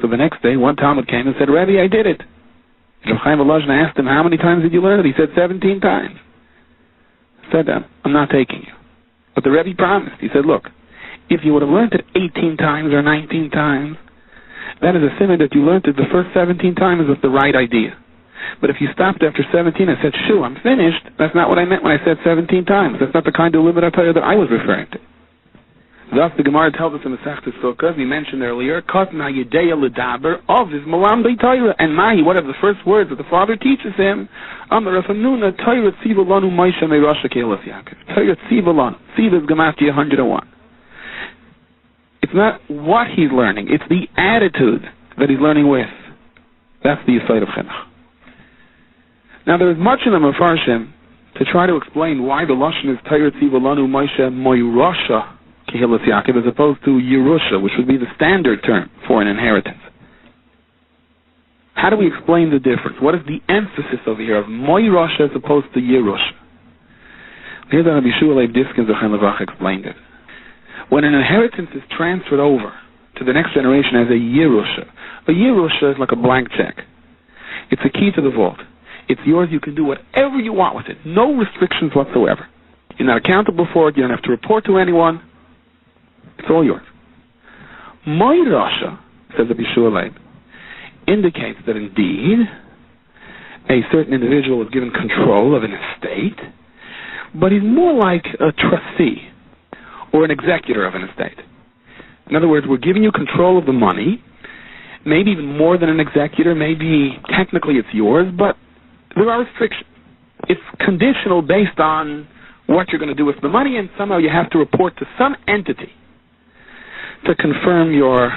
So the next day, one Talmud came and said, Rebbe, I did it. And Chaim Volozhiner asked him, how many times did you learn it? He said, 17 times. He said, I'm not taking you. But the Rebbe promised. He said, look, if you would have learned it 18 times or 19 times, that is a simon that you learned it the first 17 times with the right idea. But if you stopped after 17 and said, shoo, I'm finished, that's not what I meant when I said 17 times. That's not the kind of limit that I was referring to. Thus, the Gemara tells us in the schacter sukkah, we mentioned earlier, Kotna Yedeya L'daber Aviv Malam B'Torah. And Mahi, what are the first words that the father teaches him? Amar Rafanuna Torah Tziva Lanu Moshe Meirasha Kehilas Yaakov. Torah Tziva Lanu. Tziva is Gematria 101. It's not what he's learning, it's the attitude that he's learning with. That's the Yesod of Chinuch. Now, there is much in the Mefarshim to try to explain why the Lashon is Torah Tziva Lanu Moshe Meirasha Kehilas Yaakov as opposed to Yerusha, which would be the standard term for an inheritance. How do we explain the difference? What is the emphasis over here of Moirasha as opposed to Yerusha? Here's how Rabbi Shua Leib Diskin Zochen Levach explained it. When an inheritance is transferred over to the next generation as a Yerusha is like a blank check. It's a key to the vault. It's yours. You can do whatever you want with it. No restrictions whatsoever. You're not accountable for it. You don't have to report to anyone. It's all yours. Moirasha, says Rabbi Shua Leib, indicates that indeed a certain individual is given control of an estate, but he's more like a trustee or an executor of an estate. In other words, we're giving you control of the money, maybe even more than an executor, maybe technically it's yours, but there are restrictions. It's conditional based on what you're going to do with the money, and somehow you have to report to some entity to confirm you're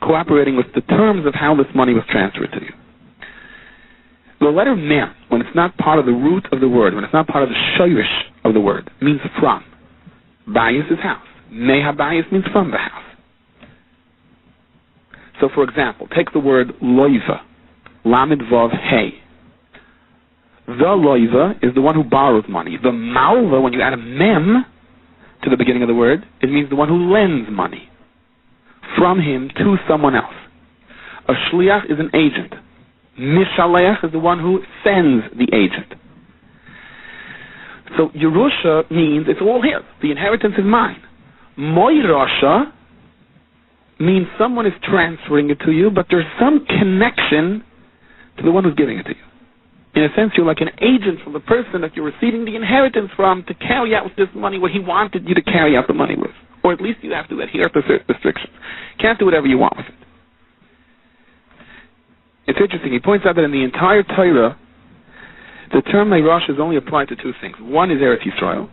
cooperating with the terms of how this money was transferred to you. The letter mem, when it's not part of the root of the word, when it's not part of the shoyrish of the word, means from. Bayis is house. Mei habayis means from the house. So, for example, take the word loiva, lamed vav hey. The loiva is the one who borrows money. The malva, when you add a mem to the beginning of the word, it means the one who lends money from him to someone else. A shliach is an agent. Mishalech is the one who sends the agent. So Yerusha means it's all his. The inheritance is mine. Moirasha means someone is transferring it to you, but there's some connection to the one who's giving it to you. In a sense, you're like an agent from the person that you're receiving the inheritance from to carry out with this money what he wanted you to carry out the money with. Or at least you have to adhere to certain restrictions. Can't do whatever you want with it. It's interesting. He points out that in the entire Torah, the term Meirash is only applied to two things. One is Eretz Yisrael.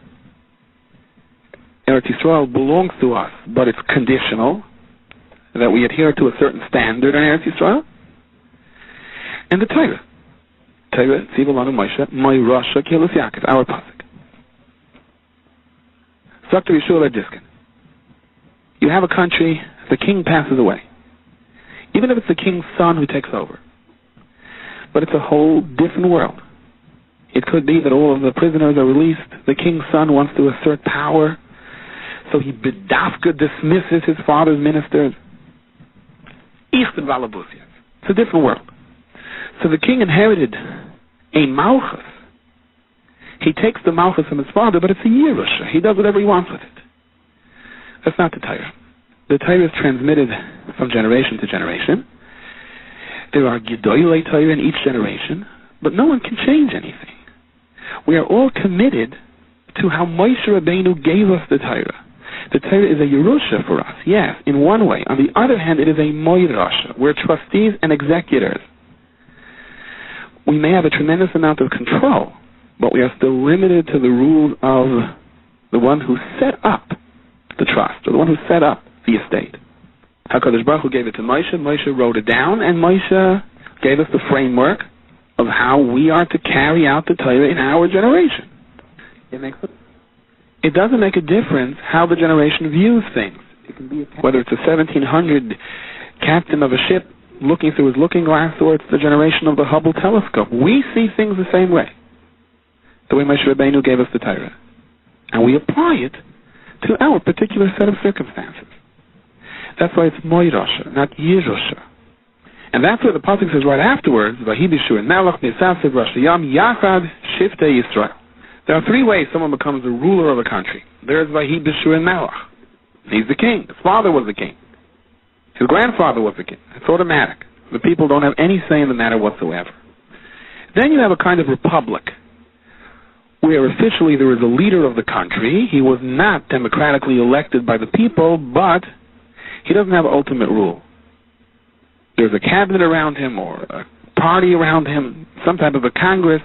Eretz Yisrael belongs to us, but it's conditional, that we adhere to a certain standard in Eretz Yisrael. And the Torah. Torah, Tziva Lanu Moshe, Meirash Kehilas Yaakov, our pasuk. Dr. Yeshua Diskin. You have a country, the king passes away. Even if it's the king's son who takes over. But it's a whole different world. It could be that all of the prisoners are released. The king's son wants to assert power. So he bedafka dismisses his father's ministers. It's a different world. So the king inherited a malchus. He takes the malchus from his father, but it's a Yerusha. He does whatever he wants with it. That's not the Torah. The Torah is transmitted from generation to generation. There are Gedolei Torah in each generation, but no one can change anything. We are all committed to how Moshe Rabbeinu gave us the Torah. The Torah is a Yerusha for us, yes, in one way. On the other hand, it is a Moirasha. We're trustees and executors. We may have a tremendous amount of control, but we are still limited to the rules of the one who set up the trust, or the one who set up the estate. HaKadosh Baruch Hu gave it to Moshe. Moshe wrote it down, and Moshe gave us the framework of how we are to carry out the Torah in our generation. It doesn't make a difference how the generation views things. Whether it's a 1700 captain of a ship looking through his looking glass, or it's the generation of the Hubble telescope. We see things the same way. The way Moshe Rabbeinu gave us the Torah. And we apply it to our particular set of circumstances. That's why it's Moirosha, not Yerusha. And that's where the pasuk says right afterwards, Vahi B'Shur Melech Nisasev Rosh Yam Yachad Shiftei Yisrael. There are three ways someone becomes a ruler of a country. There's Vahi B'Shur Melech. He's the king. His father was the king. His grandfather was the king. It's automatic. The people don't have any say in the matter whatsoever. Then you have a kind of republic, where officially there is a leader of the country. He was not democratically elected by the people, but he doesn't have ultimate rule. There's a cabinet around him, or a party around him, some type of a congress.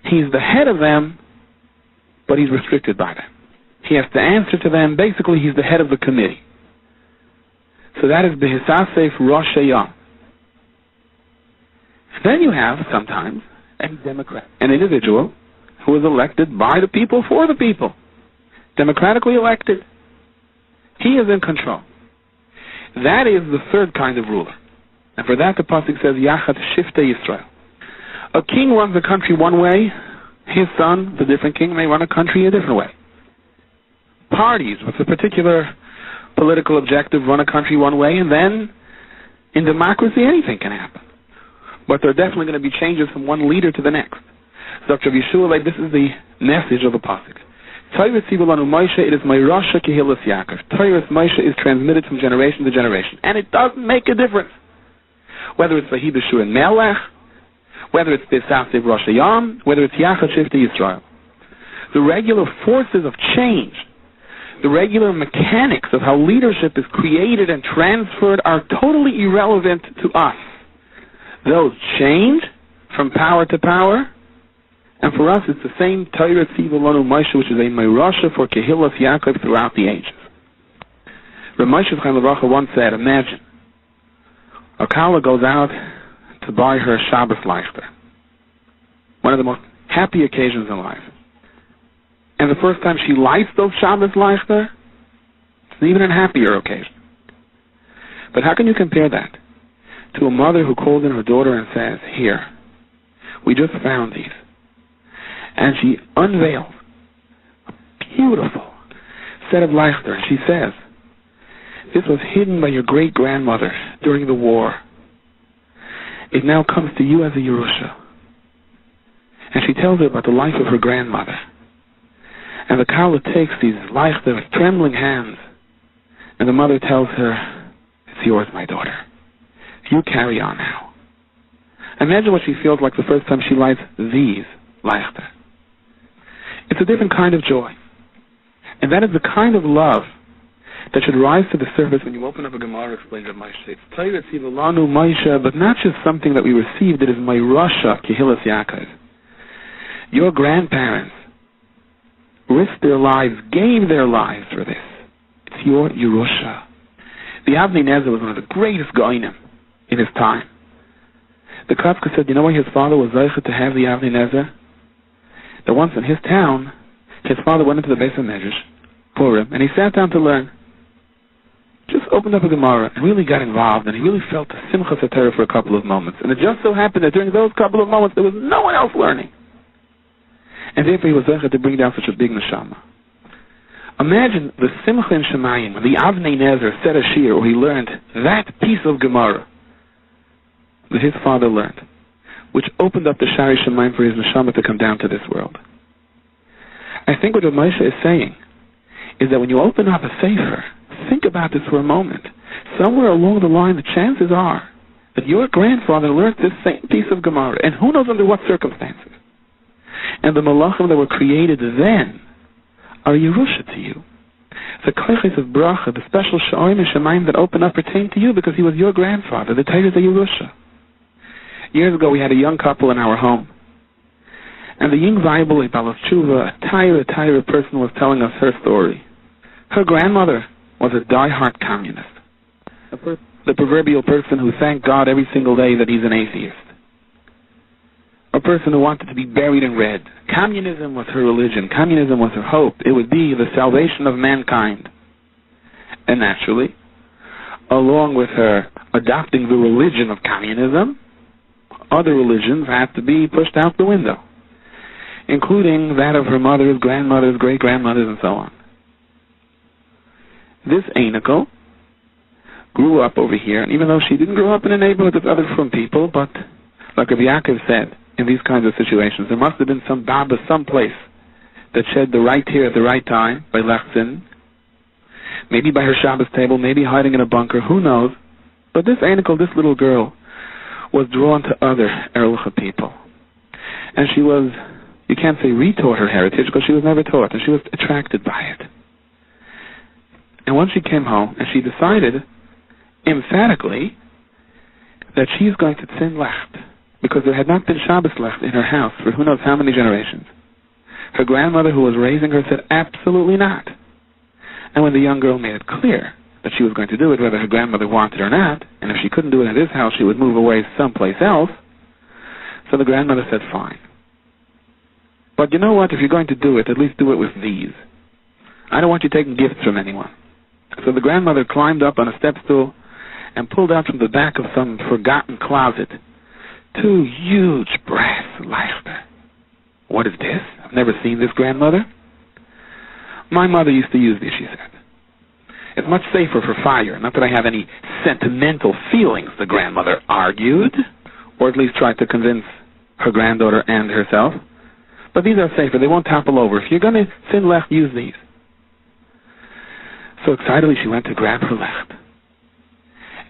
He's the head of them, but he's restricted by them. He has to answer to them. Basically, he's the head of the committee. So that is Behisasef Rosh Hayam. Then you have, sometimes, an individual who is elected by the people for the people. Democratically elected. He is in control. That is the third kind of ruler. And for that the pasuk says, Yachad Shiftei Yisrael. A king runs a country one way. His son, the different king, may run a country a different way. Parties with a particular political objective run a country one way, and then in democracy anything can happen. But there are definitely going to be changes from one leader to the next. Dr. Yeshua, this is the message of the pasuk. Torah Tzivulanu Moshe, it is Meirasha Kehilas Yaakov. Torah Moshe is transmitted from generation to generation, and it doesn't make a difference whether it's Vahi B'Shur and Melech, whether it's Besasev Rosh Hayam, whether it's Yachad Shiftei Yisrael. The regular forces of change, the regular mechanics of how leadership is created and transferred are totally irrelevant to us. Those change from power to power, and for us it's the same Torah Tzivulanu Moshe, which is a Meirasha for Kehilas Yaakov throughout the ages. Rav Moshe Chaim Levracha once said, imagine, a Kala goes out to buy her Shabbos Leichter, one of the most happy occasions in life. And the first time she lights those Shabbos Leichter, it's even a happier occasion. But how can you compare that to a mother who calls in her daughter and says, here, we just found these. And she unveils a beautiful set of Leichter, and she says, this was hidden by your great-grandmother during the war. It now comes to you as a Yerusha. And she tells her about the life of her grandmother. And the Kala takes these Leichter with trembling hands, and the mother tells her, it's yours, my daughter. You carry on now. Imagine what she feels like the first time she lights these Leichter. It's a different kind of joy. And that is the kind of love that should rise to the surface when you open up a Gemara explained of Moshe. It's Torah Tzivulanu Moshe, but not just something that we received, it is Meirasha Kehilas Yaakov. Your grandparents risked their lives, gave their lives for this. It's your Yerusha. The Avnei Nezer was one of the greatest Goinim in his time. The Kratzke said, you know why his father was zeicher to have the Avnei Nezer? That once in his town, his father went into the Beis HaMedrash, Purim, and he sat down to learn. Just opened up a Gemara and really got involved, and he really felt the Simchas HaTorah for a couple of moments. And it just so happened that during those couple of moments, there was no one else learning. And therefore he was zeicher to bring down such a big neshama. Imagine the Simcha in Shemayim, when the Avnei Nezer said a shir, where he learned that piece of Gemara that his father learned, which opened up the Shari Shemayim for his neshama to come down to this world. I think what Rav Moshe is saying is that when you open up a sefer, think about this for a moment. Somewhere along the line, the chances are that your grandfather learned this same piece of Gemara, and who knows under what circumstances. And the malachim that were created then are Yerusha to you. The koiches of bracha, the special sha'orim and shemayim that open up pertain to you because he was your grandfather. The Torah is a Yerusha. Years ago, we had a young couple in our home. And the young Bible, a Balas Tshuva, a Taira person was telling us her story. Her grandmother was a die-hard communist. The proverbial person who thanked God every single day that he's an atheist. A person who wanted to be buried in red. Communism was her religion. Communism was her hope. It would be the salvation of mankind. And naturally, along with her adopting the religion of communism, other religions had to be pushed out the window, including that of her mothers, grandmothers, great-grandmothers, and so on. This Anikel grew up over here, and even though she didn't grow up in a neighborhood with other from people, but like Rabbi Yaakov said, in these kinds of situations, there must have been some Baba someplace that shed the right tear at the right time by Lechzin, maybe by her Shabbos table, maybe hiding in a bunker, who knows. But this Anikel, this little girl, was drawn to other Erlicha people. And she was, you can't say retaught her heritage, because she was never taught, and she was attracted by it. And once she came home, and she decided, emphatically, that she's going to tzin lecht, because there had not been Shabbos lecht in her house for who knows how many generations. Her grandmother, who was raising her, said, absolutely not. And when the young girl made it clear that she was going to do it, whether her grandmother wanted or not, and if she couldn't do it at his house, she would move away someplace else, so the grandmother said, fine. But you know what? If you're going to do it, at least do it with these. I don't want you taking gifts from anyone. So the grandmother climbed up on a step stool and pulled out from the back of some forgotten closet 2 huge brass leichter. What is this? I've never seen this, grandmother. My mother used to use these, she said. It's much safer for fire. Not that I have any sentimental feelings, the grandmother argued, or at least tried to convince her granddaughter and herself. But these are safer. They won't topple over. If you're going to tzin lecht, use these. So excitedly, she went to grab her lecht.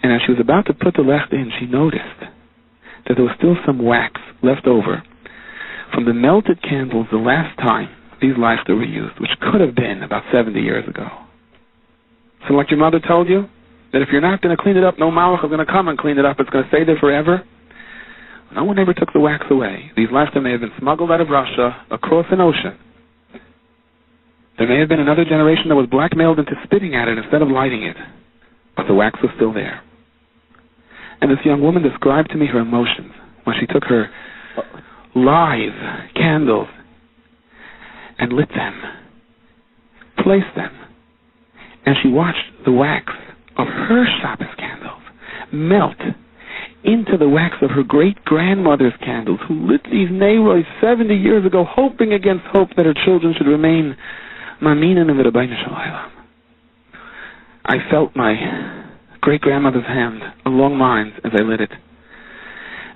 And as she was about to put the lecht in, she noticed that there was still some wax left over from the melted candles the last time these leichter were used, which could have been about 70 years ago. So like your mother told you, that if you're not going to clean it up, no malach is going to come and clean it up. It's going to stay there forever. No one ever took the wax away. These leichter may have been smuggled out of Russia across an ocean. There may have been another generation that was blackmailed into spitting at it instead of lighting it. But the wax was still there. And this young woman described to me her emotions when she took her live candles and lit them, placed them, and she watched the wax of her Shabbos candles melt into the wax of her great-grandmother's candles, who lit these Neirois 70 years ago, hoping against hope that her children should remain Maminan in the Rabbeinu Shalom. I felt my great-grandmother's hand along mine as I lit it,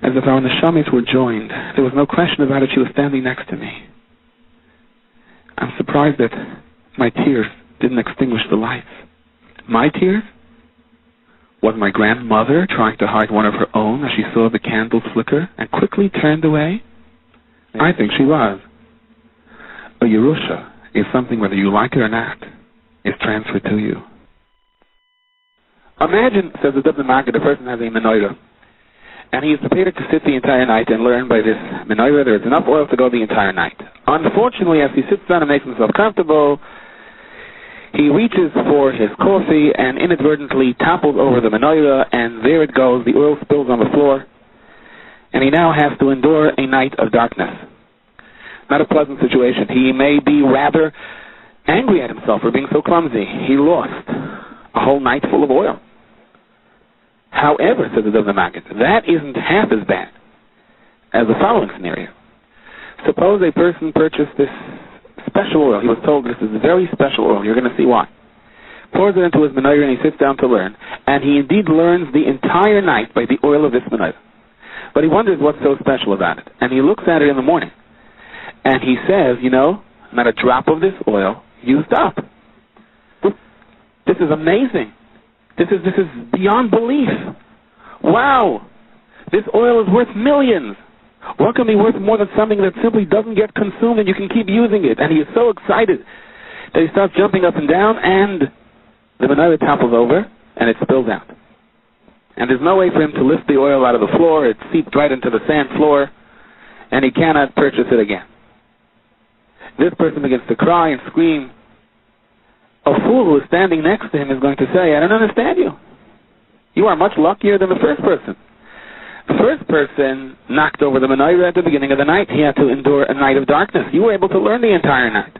as if our neshamis were joined. There was no question about it. She was standing next to me. I'm surprised that my tears didn't extinguish the lights. My tears? Was my grandmother trying to hide one of her own as she saw the candles flicker and quickly turned away? I think she was. A Yerusha is something, whether you like it or not, is transferred to you. Imagine, says the Dubna Maggid, a person has a menorah, and he is prepared to sit the entire night and learn by this menorah. There is enough oil to go the entire night. Unfortunately, as he sits down and makes himself comfortable, he reaches for his coffee and inadvertently topples over the menorah, and there it goes. The oil spills on the floor, and he now has to endure a night of darkness. Not a pleasant situation. He may be rather angry at himself for being so clumsy. He lost a whole night full of oil. However, says the Dubna Maggid, that isn't half as bad as the following scenario. Suppose a person purchased this special oil. He was told this is a very special oil. You're going to see why. Pours it into his menorah and he sits down to learn. And he indeed learns the entire night by the oil of this menorah. But he wonders what's so special about it. And he looks at it in the morning. And he says, you know, not a drop of this oil used up. This is amazing. This is beyond belief. Wow. This oil is worth millions. What can be worth more than something that simply doesn't get consumed and you can keep using it? And he is so excited that he starts jumping up and down, and the menorah topples over and it spills out. And there's no way for him to lift the oil out of the floor. It seeped right into the sand floor, and he cannot purchase it again. This person begins to cry and scream. A fool who is standing next to him is going to say, I don't understand you. You are much luckier than the first person. The first person knocked over the menorah at the beginning of the night. He had to endure a night of darkness. You were able to learn the entire night.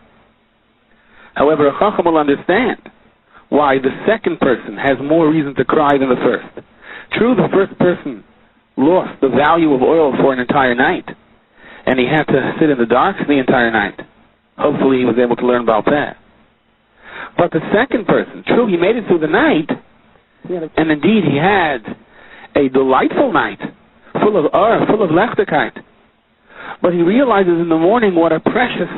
However, a chacham will understand why the second person has more reason to cry than the first. True, the first person lost the value of oil for an entire night, and he had to sit in the dark the entire night. Hopefully he was able to learn about that. But the second person, true, he made it through the night, and indeed he had a delightful night, full of full of lechtigkeit. But he realizes in the morning what a precious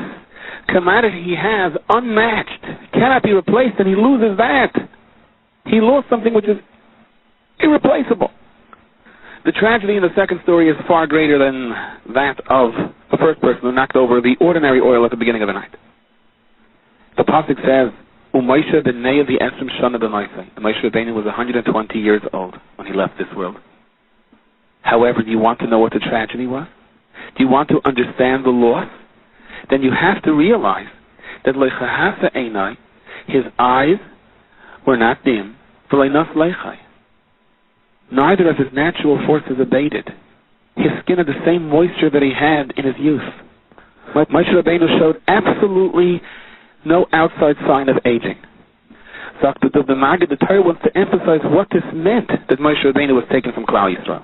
commodity he has, unmatched, cannot be replaced, and he loses that. He lost something which is irreplaceable. The tragedy in the second story is far greater than that of the first person who knocked over the ordinary oil at the beginning of the night. The pasuk says, "U'Moshe b'nei v'esrim shana b'maaseh." Moshe Rabbeinu was 120 years old when he left this world. However, do you want to know what the tragedy was? Do you want to understand the loss? Then you have to realize that leichahasa einai, his eyes were not dim, v'leinas leichai. Neither of his natural forces abated. His skin had the same moisture that he had in his youth. Moshe Rabbeinu showed absolutely no outside sign of aging. So the Maggid, the Torah, wants to emphasize what this meant that Moshe Rabbeinu was taken from Klal Yisrael.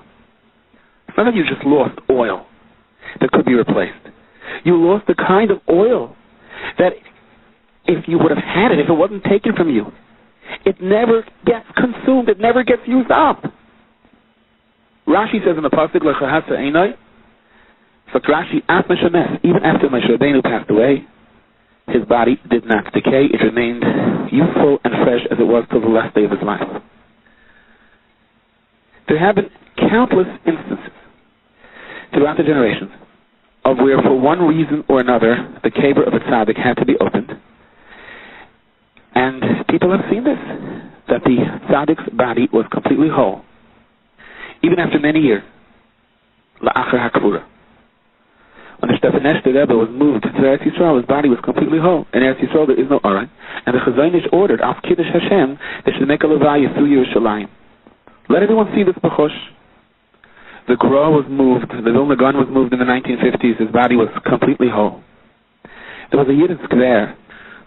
It's not that you just lost oil that could be replaced. You lost the kind of oil that if you would have had it, if it wasn't taken from you, it never gets consumed, it never gets used up. Rashi says in the pasuk, "L'chahasa einai," so Rashi, "Af meshames," even after Moshe Rabbeinu passed away, his body did not decay. It remained youthful and fresh as it was till the last day of his life. There have been countless instances throughout the generations of where, for one reason or another, the kever of a tzaddik had to be opened. And people have seen this, that the tzaddik's body was completely whole, even after many years. La'achar hakvura. When the Stefaneshter Rebbe was moved to Eretz Yisrael, his body was completely whole. In Eretz Yisrael there is no aron, and the Chazon Ish ordered, Al Kiddush Hashem, they should make a levaya through Yerushalayim. Let everyone see this b'chosh. The Gra was moved, the Vilna Gaon was moved in the 1950s, his body was completely whole. There was a Yid in Skver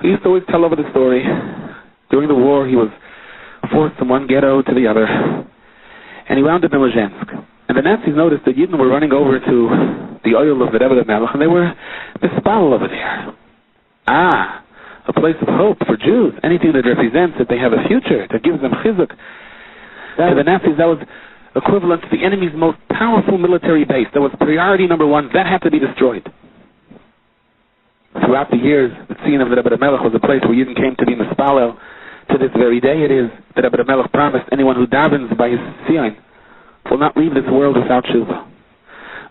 who used to always tell over the story. During the war, he was forced from one ghetto to the other, and he wound up in Lezhensk. And the Nazis noticed that Yidden were running over to the oil of the Rebbe Melech, and they were mispal over there. Ah, a place of hope for Jews, anything that represents that they have a future, that gives them chizuk. To the Nazis, that was equivalent to the enemy's most powerful military base. That was priority number one. That had to be destroyed. Throughout the years, the scene of the Rebbe Melech was a place where Yidden came to be mispalel. To this very day it is that Rebbe Melech promised anyone who davens by his Sion will not leave this world without Shuvah.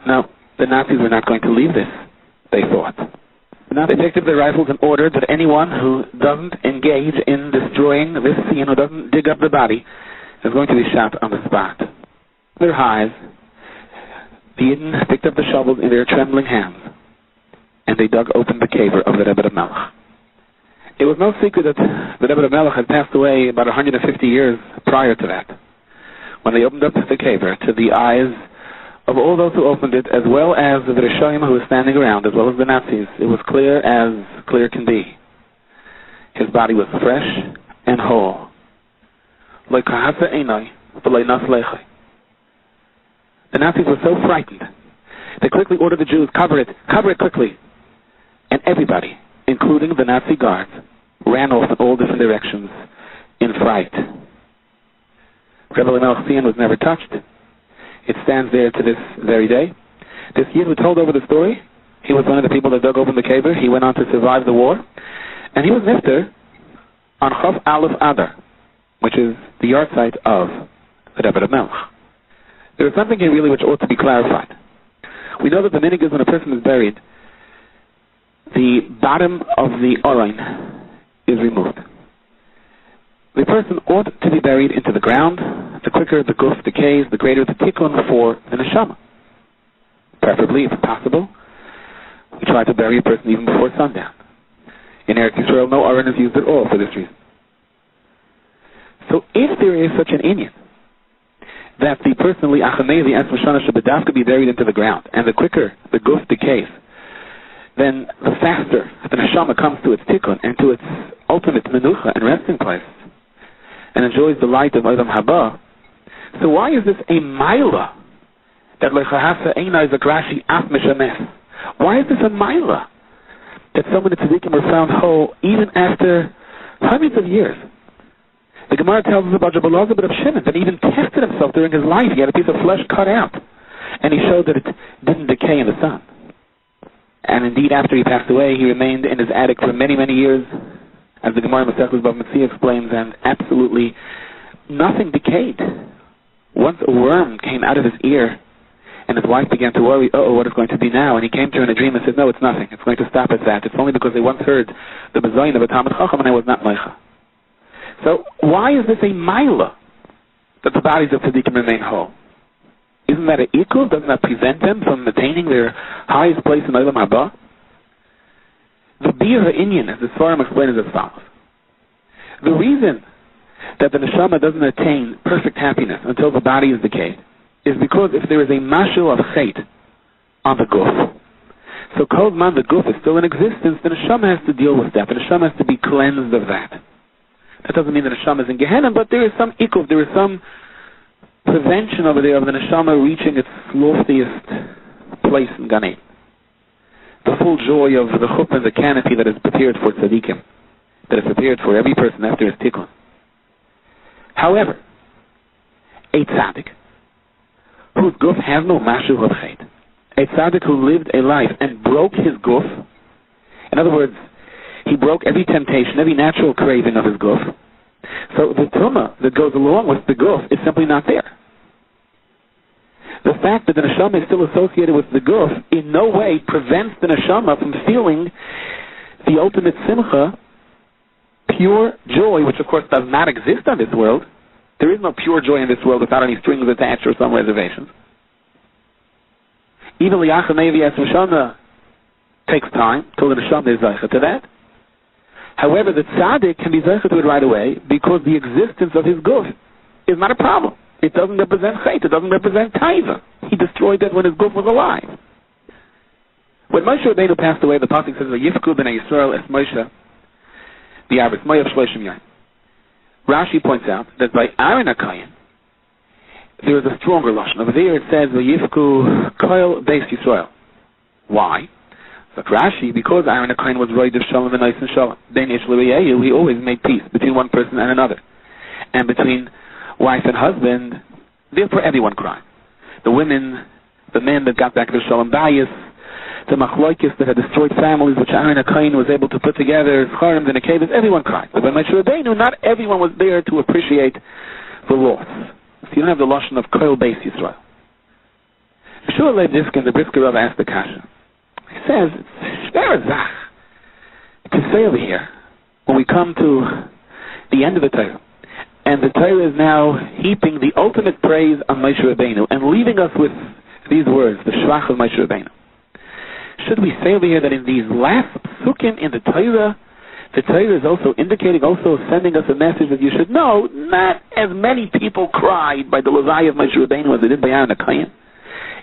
Now, the Nazis were not going to leave this, they thought. They picked up their rifles and ordered that anyone who doesn't engage in destroying this Sion, who doesn't dig up the body, is going to be shot on the spot. Their highs, the Yidden picked up the shovels in their trembling hands, and they dug open the kever of the Rebbe Melech. It was no secret that the Rebbe Melech had passed away about 150 years prior to that. When they opened up the kever to the eyes of all those who opened it, as well as the Rishonim who were standing around, as well as the Nazis, it was clear as clear can be. His body was fresh and whole. Like kahasa einai, v'leinas leichai. The Nazis were so frightened, they quickly ordered the Jews, cover it quickly. And everybody, including the Nazi guards, ran off in all different directions in fright. Rebbe Melech Sion was never touched. It stands there to this very day. This Yid who told over the story, he was one of the people that dug open the kever. He went on to survive the war. And he was nifter on Chof Aleph Adar, which is the yard site of the Rebbe Melech. There is something here really which ought to be clarified. We know that the minhag is when a person is buried, the bottom of the aron is removed. The person ought to be buried into the ground. The quicker the guf decays, the greater the tikkun for the neshama. Preferably, if possible, we try to bury a person even before sundown. In Eretz Yisrael, no aron is used at all for this reason. So if there is such an inyan, that the person li'achanei as mashana should be buried into the ground, and the quicker the guf decays, then the faster the neshama comes to its tikkun and to its ultimate menucha and resting place, and enjoys the light of Olam Haba. So why is this a maila that lechahasa eina is a grashi af mishames? Why is this a maila that so many tzaddikim were found whole even after hundreds of years? The Gemara tells us about Rabbi Elazar ben Shimon that he even tested himself during his life. He had a piece of flesh cut out, and he showed that it didn't decay in the sun. And indeed, after he passed away, he remained in his attic for many, many years, as the Gemara Masechus Bava Metzia explains, and absolutely nothing decayed. Once a worm came out of his ear, and his wife began to worry, what is going to be now? And he came to her in a dream and said, no, it's nothing. It's going to stop at that. It's only because they once heard the bezayin of a Talmid Chacham and I was not meicha. So why is this a maila that the bodies of tzaddikim remain whole? Isn't that an equal? Doesn't that prevent them from attaining their highest place in Olam Haba? The Bir ha'inyan, as the Sfarim explain, is as follows. The reason that the neshama doesn't attain perfect happiness until the body is decayed is because if there is a mashu of chait on the guf, so kol man the guf is still in existence, the neshama has to deal with that. The neshama has to be cleansed of that. That doesn't mean the neshama is in Gehenna, but there is some equal, there is some prevention over there of the neshama reaching its loftiest place in Gan Eden. The full joy of the chuppah and the canopy that is prepared for tzaddikim, that is prepared for every person after his tikkun. However, a tzaddik whose guf has no mashu of chet, a tzaddik who lived a life and broke his guf, in other words, he broke every temptation, every natural craving of his guf. So the tumah that goes along with the guf is simply not there. The fact that the neshama is still associated with the guf in no way prevents the neshama from feeling the ultimate simcha, pure joy, which of course does not exist on this world. There is no pure joy in this world without any strings attached or some reservations. Even li'achanei as mashana takes time till the neshama is zeicha to that. However, the tzaddik can be zeicha to it right away because the existence of his guf is not a problem. It doesn't represent chait. It doesn't represent taiva. He destroyed that when his guf was alive. When Moshe Rabbeinu passed away, the pasuk says, "Vayifku b'nei Yisrael es Moshe b'Aretz Moav shloshim yom." Rashi points out that by Aaron HaKohen, there is a stronger lashon. Over there it says, "Vayifku kol beis Yisrael." Why? But Rashi, because Aaron HaKohen was roid of shalom and nice and shalom, ben yesh l'reyehu, he always made peace between one person and another, and between wife and husband. Therefore, everyone cried. The women, the men that got back their shalom bayis, the machloikis that had destroyed families, which Aaron HaKohen was able to put together, scharims and akavas, everyone cried. But when Moshe Rabbeinu, not everyone was there to appreciate the loss. So you don't have the lashon of kol beis Yisrael. Shua Lev Diskin, the Brisker Rav, asked the kasha. He says, it's very zach to say over here, when we come to the end of the Torah, and the Torah is now heaping the ultimate praise on Moshe Rabbeinu and leaving us with these words, the shvach of Moshe Rabbeinu. Should we say over here that in these last psukim in the Torah is also indicating, also sending us a message that you should know, not as many people cried by the Levai of Moshe Rabbeinu as they did by Aaron HaKohen?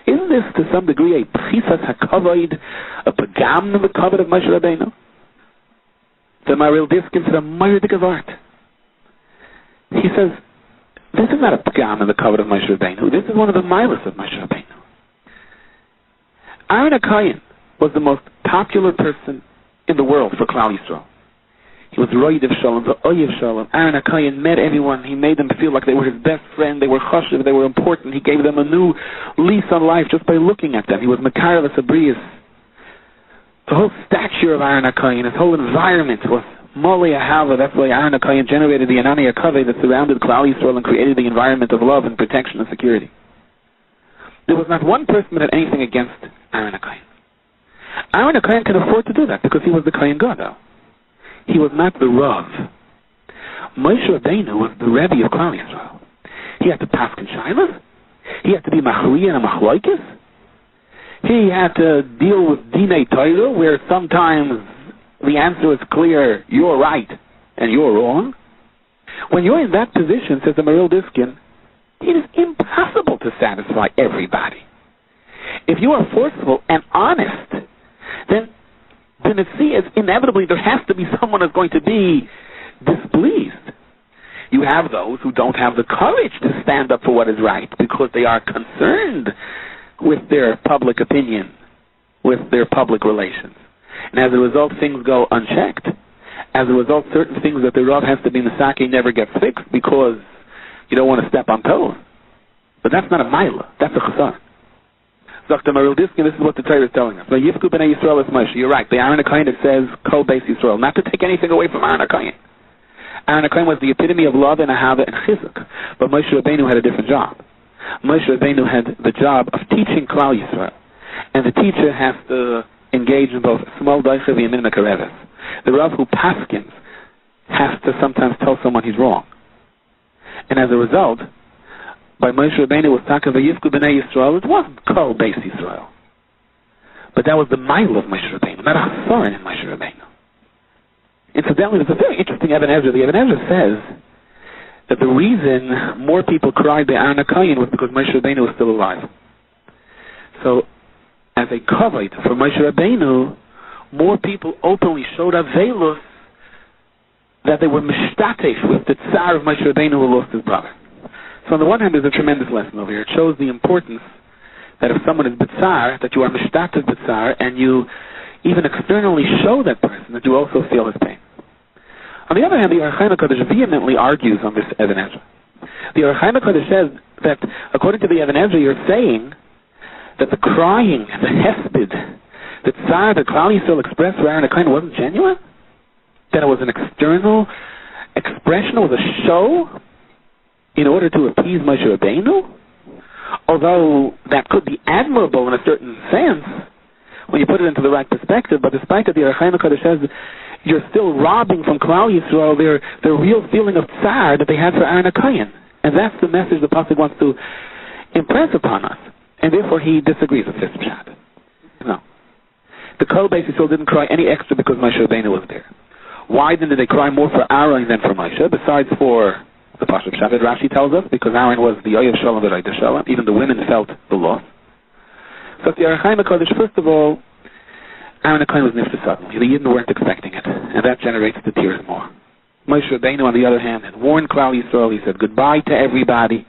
Isn't this to some degree a pchisas hakavod, a pagam in the kavod of Moshe Rabbeinu? The Maril Diskin said a myrdik of art. He says, this is not a pagam in the kavod of Moshe Rabbeinu. This is one of the milas of Moshe Rabbeinu. Aaron HaKohen was the most popular person in the world for Klal Yisrael. He was roid of shalom, the oy of shalom. Aaron HaKohen met everyone. He made them feel like they were his best friend. They were chashuv. They were important. He gave them a new lease on life just by looking at them. He was mekarav asabriyas. The whole stature of Aaron HaKohen, his whole environment was moli ahava. That's why Aaron HaKohen generated the anani hakaveh that surrounded Klal Yisrael and created the environment of love and protection and security. There was not one person that had anything against Aaron HaKohen. Aaron HaKohen could afford to do that because he was the Kohen Gadol. He was not the Rav. Moshe Rabbeinu was the Rebbe of Klal Yisrael. He had to paskin shaylas. He had to be machriya and a machloikis. He had to deal with dinei Torah, where sometimes the answer is clear, you're right and you're wrong. When you're in that position, says the Maril Diskin, It is impossible to satisfy everybody. If you are forceful and honest, then inevitably there has to be someone who's going to be displeased. You have those who don't have the courage to stand up for what is right because they are concerned with their public opinion, with their public relations. And as a result, things go unchecked. As a result, certain things that the Rav has to be Misaki never get fixed because you don't want to step on toes. But that's not a Maila. That's a Chasar. Dr. Maril Diskin, this is what the Torah is telling us. Yifku b'nei Yisrael es Moshe. You're right. The Aaron HaKohen, it says, Kol Beis Yisrael. Not to take anything away from Aaron HaKohen. Aaron HaKohen was the epitome of love and ahava and chizuk. But Moshe Rabbeinu had a different job. Moshe Rabbeinu had the job of teaching Klal Yisrael. And the teacher has to engage in both small daicha v'yamin mekareves. The Rav who paskins has to sometimes tell someone he's wrong. And as a result, by Moshe Rabbeinu was talking about Yifku b'nei Yisrael, it wasn't called Beis Yisrael. But that was the mile of Moshe Rabbeinu, not a hasarin in Moshe Rabbeinu. Incidentally, there's a very interesting Eben Ezra. The Eben Ezra says that the reason more people cried by Aaron HaKohen was because Moshe Rabbeinu was still alive. So, as a kavod for Moshe Rabbeinu, more people openly showed avelus that they were mishtatef with the tsar of Moshe Rabbeinu who lost his brother. So on the one hand, there's a tremendous lesson over here. It shows the importance that if someone is b'tzar, that you are mishtatef b'tzar, and you even externally show that person that you also feel his pain. On the other hand, the Archaim HaKadosh vehemently argues on this Eben Ezra. The Archaim HaKadosh says that, according to the Eben Ezra, you're saying that the crying and the hesped, the tsar that Klal Yisrael expressed for Aaron HaKohen wasn't genuine? That it was an external expression, it was a show in order to appease Moshe Rabbeinu? Although that could be admirable in a certain sense when you put it into the right perspective, but despite that, the Archaim HaKadosh says you're still robbing from Klal Yisrael their real feeling of tsar that they had for Aaron HaKohen. And that's the message the Pasuk wants to impress upon us. And therefore he disagrees with this pshat. No. The Kol Beis Yisrael didn't cry any extra because Moshe Rabbeinu was there. Why then did they cry more for Aaron than for Moshe, besides for the Pasuk Pshat? Rashi tells us because Aaron was the Oyev Shalom v'Rayda Shalom. Even the women felt the loss. So the Archaim HaKadosh, first of all, Aaron HaKohen was nifta suddenly. The Yidden weren't expecting it, and that generates the tears more. Moshe Rabbeinu, on the other hand, had warned Klal Yisrael. He said goodbye to everybody.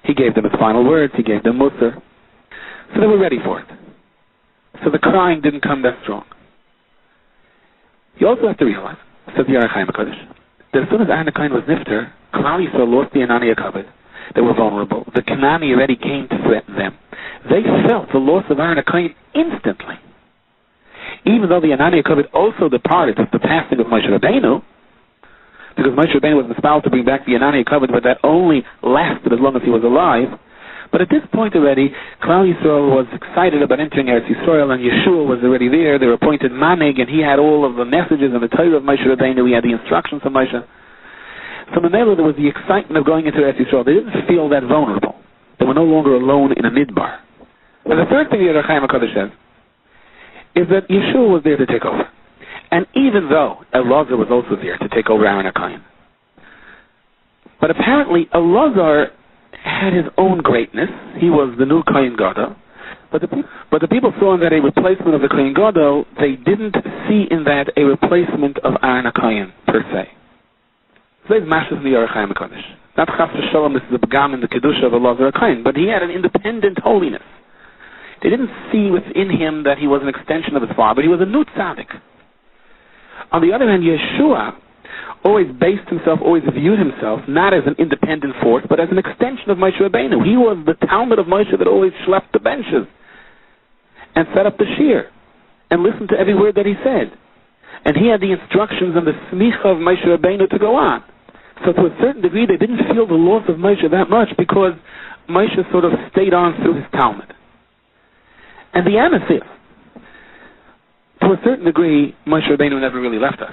He gave them his final words. He gave them Musar. So they were ready for it. So the crying didn't come that strong. You also have to realize, says the Archaim HaKadosh, that as soon as Aaron HaKohen was nifter, Klal Yisrael lost the Anani HaKavod. They were vulnerable. The Kanani already came to threaten them. They felt the loss of Aaron HaKohen instantly. Even though the Anani HaKavod also departed with the passing of Moshe Rabbeinu, because Moshe Rabbeinu was inspired to bring back the Anani HaKavod, but that only lasted as long as he was alive. But at this point already, Klal Yisrael was excited about entering Eretz Yisrael, and Yeshua was already there. They were appointed Manig, and he had all of the messages and the Torah of Moshe Rabbeinu. He had the instructions of Moshe. So Mamela, there was the excitement of going into Eretz Yisrael. They didn't feel that vulnerable. They were no longer alone in a midbar. And the third thing the Archaim HaKadosh says is that Yeshua was there to take over. And even though Elazar was also there to take over Aaron HaKohen, but apparently Elazar had his own greatness. He was the new Kohen Gadol. But the people saw in that a replacement of the Kohen Gadol. They didn't see in that a replacement of Aaron HaKohen per se. So they've mashed in the Archaim HaKadosh. Not Chas V'Shalom, this is the Begam in the Kedusha of Elazar HaKohen, but he had an independent holiness. They didn't see within him that he was an extension of his father, but he was a new tzaddik. On the other hand, Yeshua always based himself, always viewed himself, not as an independent force, but as an extension of Moshe Rabbeinu. He was the Talmud of Moshe that always schlepped the benches and set up the shir and listened to every word that he said. And he had the instructions and the smicha of Moshe Rabbeinu to go on. So to a certain degree, they didn't feel the loss of Moshe that much because Moshe sort of stayed on through his Talmud. And the Amethyst, to a certain degree, Moshe Rabbeinu never really left us.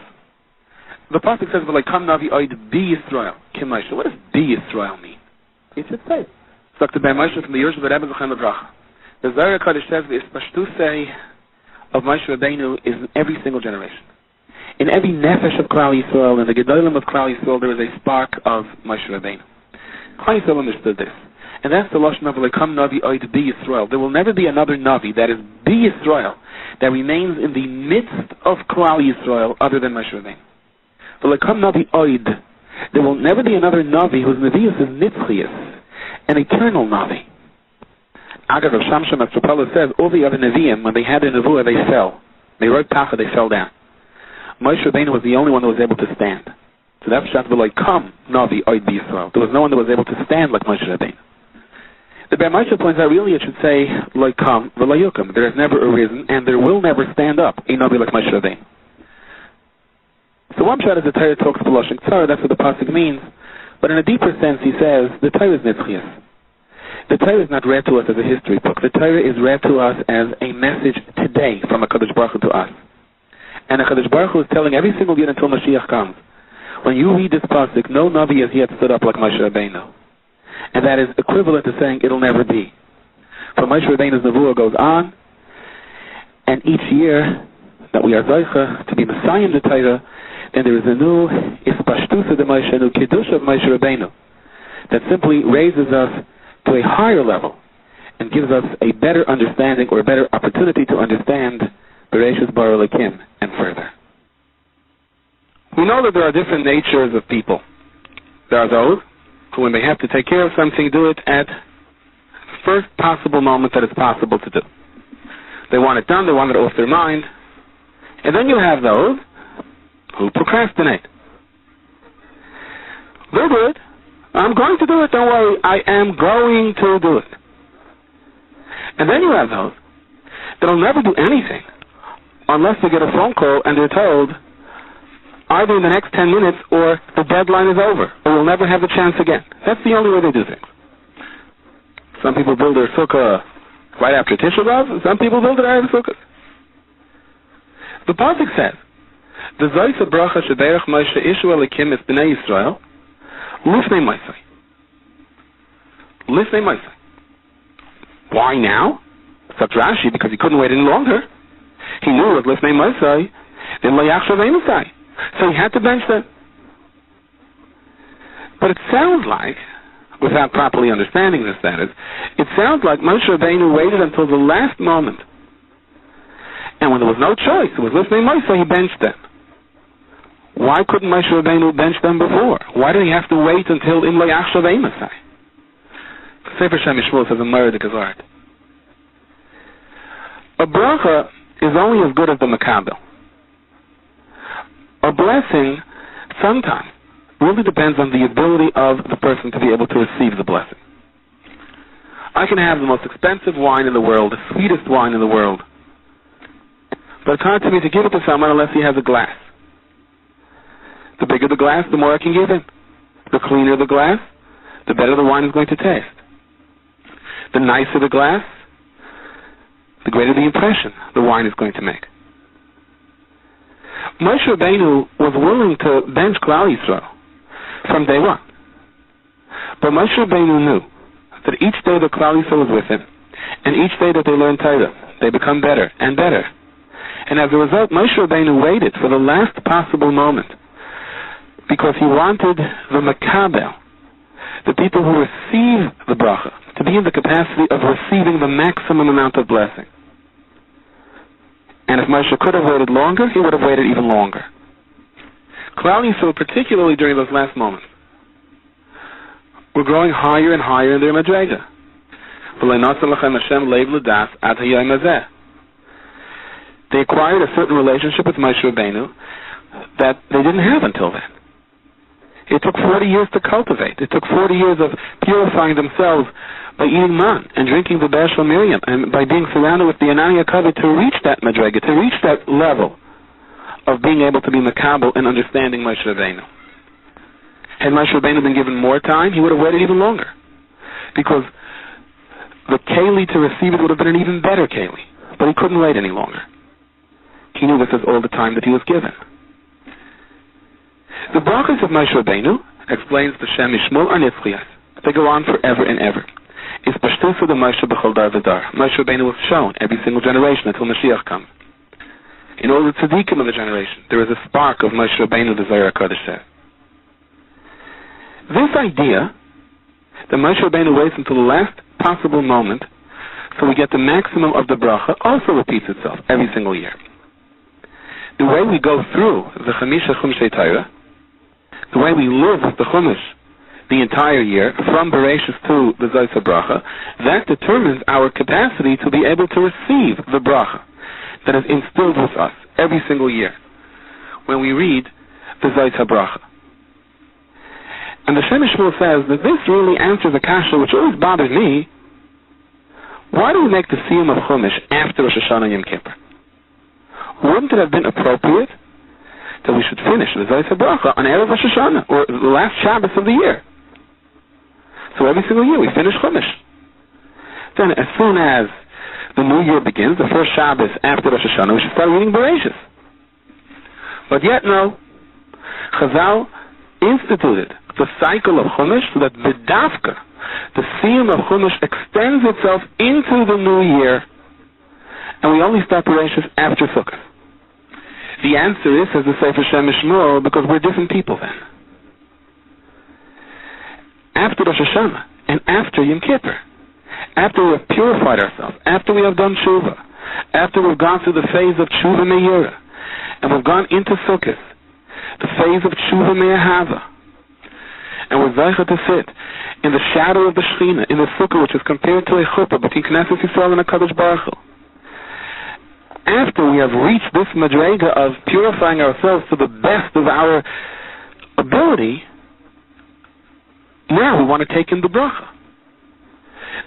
The Pasuk says, "Like come Navi Oid Bi Yisrael Kim Moshe." What does Bi Yisrael mean? It should say, Dr. Ben Moshe from the years of the Rebbe Zochem habracha. The Zohar Kodesh says the Ispashtusei of Moshe Rabbeinu is in every single generation. In every nefesh of Klal Yisrael, in the Gedolim of Klal Yisrael, there is a spark of Moshe Rabbeinu. Klal Yisrael understood this. And that's the Lashon of Lekam Navi Oid Bi Yisrael. There will never be another Navi that is Bi Yisrael, that remains in the midst of Klal Yisrael other than Moshe Rabbeinu. Lekam Navi Oid. There will never be another Navi whose Nevius is Nitzchias, an eternal Navi. Agav Rav Shamsham Astrapala says, all the other Nevi'im, when they had a Nevuah, they fell. They wrote Tacha, they fell down. Moshe Rabbeinu was the only one that was able to stand. So that's Shat V'Lekam Navi Oid Bi Yisrael. There was no one that was able to stand like Moshe Rabbeinu. The Ber Moshe points out, really it should say, Lekam V'Layukim. There has never arisen, and there will never stand up a Navi like Moshe Rabbeinu. So one shot is the Torah talks B'Lashon Tzara, that's what the pasuk means. But in a deeper sense, he says, the Torah is Nitzchias. The Torah is not read to us as a history book. The Torah is read to us as a message today from HaKadosh Baruch Hu to us. And HaKadosh Baruch Hu is telling every single year until Mashiach comes, when you read this pasuk, no Navi has yet stood up like Moshe Rabbeinu. And that is equivalent to saying it'll never be. For Moshe Rabbeinu's Nevuah goes on, and each year that we are Zoicha to be Messiah in the Torah, then there is a new Ispashtusa de Moshe, a new Kiddush of Moshe Rabbeinu, that simply raises us to a higher level and gives us a better understanding or a better opportunity to understand Bereshis Bara Elokim and further. We know that there are different natures of people. There are those who, when they have to take care of something, do it at the first possible moment that it's possible to do. They want it done, they want it off their mind. And then you have those who procrastinate. They'll do it. I'm going to do it, don't worry. I am going to do it. And then you have those that'll never do anything unless they get a phone call and they're told either in the next 10 minutes or the deadline is over or we'll never have the chance again. That's the only way they do things. Some people build their sukkah right after Tisha B'Av, and some people build it out of sukkah. The pasuk says, the Zois habracha sheberach Moshe ishu elikim es b'nei Yisrael lifnei Moshe. Lifnei Moshe. Why now? Such Rashi, because he couldn't wait any longer. He knew it was lifnei Moshe, then lo yachshav eimosai. So he had to bench them. But it sounds like, without properly understanding this, that is, it sounds like Moshe Rabbeinu waited until the last moment. And when there was no choice, it was listening Moshe, he benched them. Why couldn't Moshe Rabbeinu bench them before? Why did he have to wait until Im Lo Yachshav Eimosai? Sefer Shem Yishmael says a murder Gezart. A bracha is only as good as the makabel. A blessing sometimes really depends on the ability of the person to be able to receive the blessing. I can have the most expensive wine in the world, the sweetest wine in the world, but it's hard to me to give it to someone unless he has a glass. The bigger the glass, the more I can give him. The cleaner the glass, the better the wine is going to taste. The nicer the glass, the greater the impression the wine is going to make. Moshe Rabbeinu was willing to bench Klal Yisrael from day one. But Moshe Rabbeinu knew that each day that Klal Yisrael was with him, and each day that they learn Torah, they become better and better. And as a result, Moshe Rabbeinu waited for the last possible moment because he wanted the makabel, the people who receive the bracha, to be in the capacity of receiving the maximum amount of blessing. And if Moshe could have waited longer, he would have waited even longer. Klal Yisrael, particularly during those last moments, were growing higher and higher in their madrega. They acquired a certain relationship with Moshe Rabbeinu that they didn't have until then. It took 40 years to cultivate. It took 40 years of purifying themselves by eating man and drinking the B'Shel Miriam and by being surrounded with the Ananiya Kavod to reach that madrega, to reach that level of being able to be makabel and understanding Moshe Rabbeinu. Had Moshe Rabbeinu been given more time, he would have waited even longer, because the keli to receive it would have been an even better keli. But he couldn't wait any longer. He knew this was all the time that he was given. The brachas of Moshe Rabbeinu, explains the Shem Yishmael, are nitzchias. They go on forever and ever. It's pashtusa de Moshe b'chol dar v'dar. Moshe Rabbeinu was shown every single generation until Mashiach comes. In all the tzaddikim of the generation, there is a spark of Moshe Rabbeinu, the Zohar HaKadosh says. This idea that Moshe Rabbeinu waits until the last possible moment, so we get the maximum of the bracha, also repeats itself every single year. The way we go through the Chamisha Chumshei Torah, the way we live with the Chumash the entire year, from Bereshis to the Zayis HaBracha, that determines our capacity to be able to receive the bracha that is instilled with us every single year when we read the Zayis HaBracha. And the Shem Shmuel says that this really answers a kasha which always bothered me. Why do we make the Siyum of Chumash after Rosh Hashanah and Yom Kippur? Wouldn't it have been appropriate that we should finish the Zayis HaBracha on Erev Rosh Hashanah, or the last Shabbos of the year? So every single year we finish Chumash. Then as soon as the new year begins, the first Shabbos after Rosh Hashanah, we should start reading Bereshis. But yet no. Chazal instituted the cycle of Chumash so that B'davka, the Siyum of Chumash, extends itself into the new year, and we only start Bereshis after Sukkot. The answer is, says the Sefer Shem Shmuel, because we're different people then. After Rosh Hashanah and after Yom Kippur, after we have purified ourselves, after we have done Tshuva, after we've gone through the phase of Tshuva Me'ira, and we've gone into Sukkot, the phase of Tshuva Me'ahava, and we're zeicha to sit in the shadow of the Shechina, in the Sukkah, which is compared to a chuppah between Knesset Yisrael and HaKadosh Baruch Hu. After we have reached this madrega of purifying ourselves to the best of our ability, now we want to take in the bracha.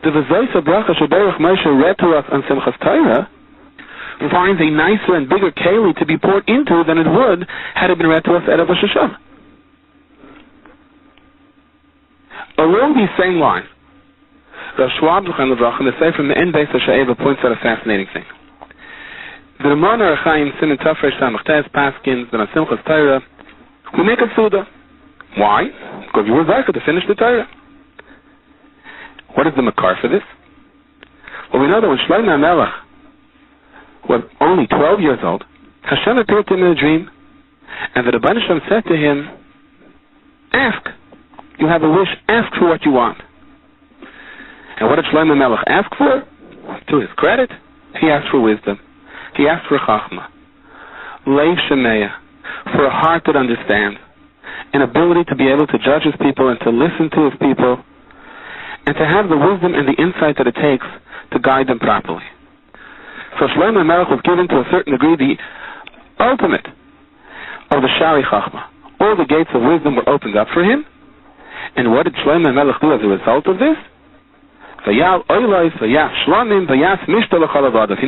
The V'zayis HaBracha Sheberach Moshe read to us on Simchas Torah finds a nicer and bigger keli to be poured into than it would had it been read to us at Rosh Hashanah. Along these same lines, Rav Schwab in the Sefer Me'en Beis HaSha'eva points out a fascinating thing. The Ramon Arachaim Sin and Tafresh Samachtes Paskins that on Simchas Torah we make a Suda. Why? Because you were zeicha to finish the Torah. What is the makar for this? Well, we know that when Shlomo HaMelech was only 12 years old, Hashem appeared to him in a dream, and the Rebbeinu Shem said to him, ask. You have a wish, ask for what you want. And what did Shlomo HaMelech ask for? To his credit, he asked for wisdom. He asked for chachma, leiv shemeya, for a heart that understands, an ability to be able to judge his people and to listen to his people, and to have the wisdom and the insight that it takes to guide them properly. So Shlomo HaMelech was given to a certain degree the ultimate of the Shari Chachma. All the gates of wisdom were opened up for him, and what did Shlomo HaMelech do as a result of this? He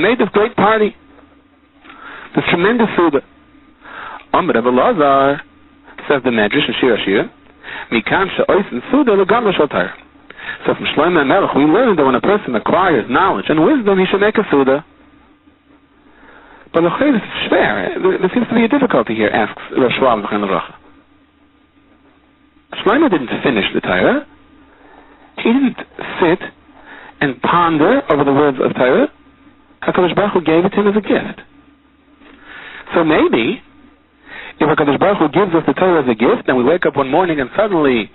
made this great party, this tremendous Suda. Amr Rebbe Lazar, says the Medrash in Shir HaShirim, Mikan she'oisen Suda l'gam l'shal Torah. So from Shlomo HaMelech we learn that when a person acquires knowledge and wisdom, he should make a Suda. But this is schwer. There seems to be a difficulty here, asks Rav Schwab Zechan Levracha. Shlomo didn't finish the Torah. He didn't sit and ponder over the words of Torah. HaKadosh Baruch Hu gave it to him as a gift. So maybe, if HaKadosh Baruch Hu gives us the Torah as a gift, and we wake up one morning and suddenly,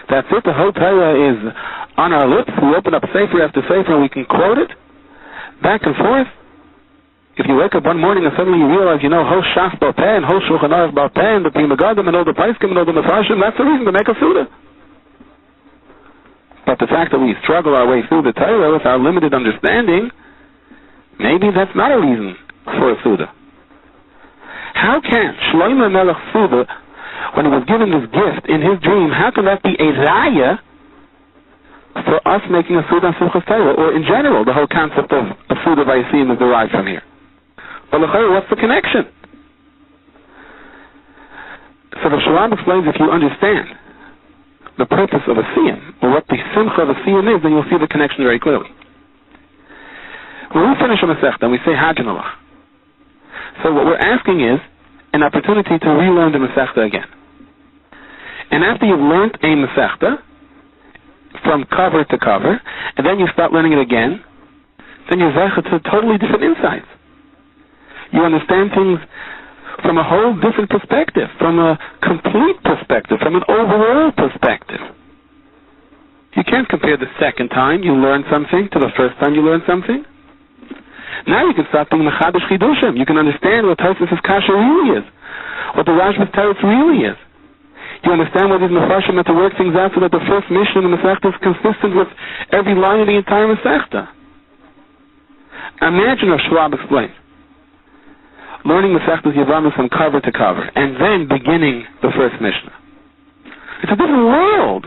that's it, the whole Torah is on our lips, we open up Sefer after Sefer and we can quote it, back and forth. If you wake up one morning and suddenly you realize, whole Shas Bal Peh and whole Shulchan Aruch Bal Peh and the Pri Megadim and all the Paiskim and all the Mefarshim, that's the reason to make a Suda. But the fact that we struggle our way through the Torah with our limited understanding, maybe that's not a reason for a Suda. How can Shlomo HaMelech Suda, when he was given this gift in his dream, how can that be a raya for us making a Suda on Simchas Torah, or in general, the whole concept of a Suda by Yisiyim is derived from here? Well, what's the connection? So the Shalom explains, if you understand the purpose of a siyum, or what the simcha of a siyum is, then you'll see the connection very clearly. When we finish a Masechta and we say Hagen Allah, so what we're asking is an opportunity to relearn the Masechta again. And after you've learned a Masechta from cover to cover, and then you start learning it again, then you're zeicha to totally different insights. You understand things from a whole different perspective, from a complete perspective, from an overall perspective. You can't compare the second time you learn something to the first time you learn something. Now you can start being mechadish chidushim. You can understand what Tosfos' kasha really is, what the Rashba's teretz really is. You understand why these Mefarshim have to work things out so that the first mission in the Masechta is consistent with every line of the entire Masechta. Imagine what Schwab explains. Learning Masechtas Yevamos from cover to cover, and then beginning the first Mishnah. It's a different world.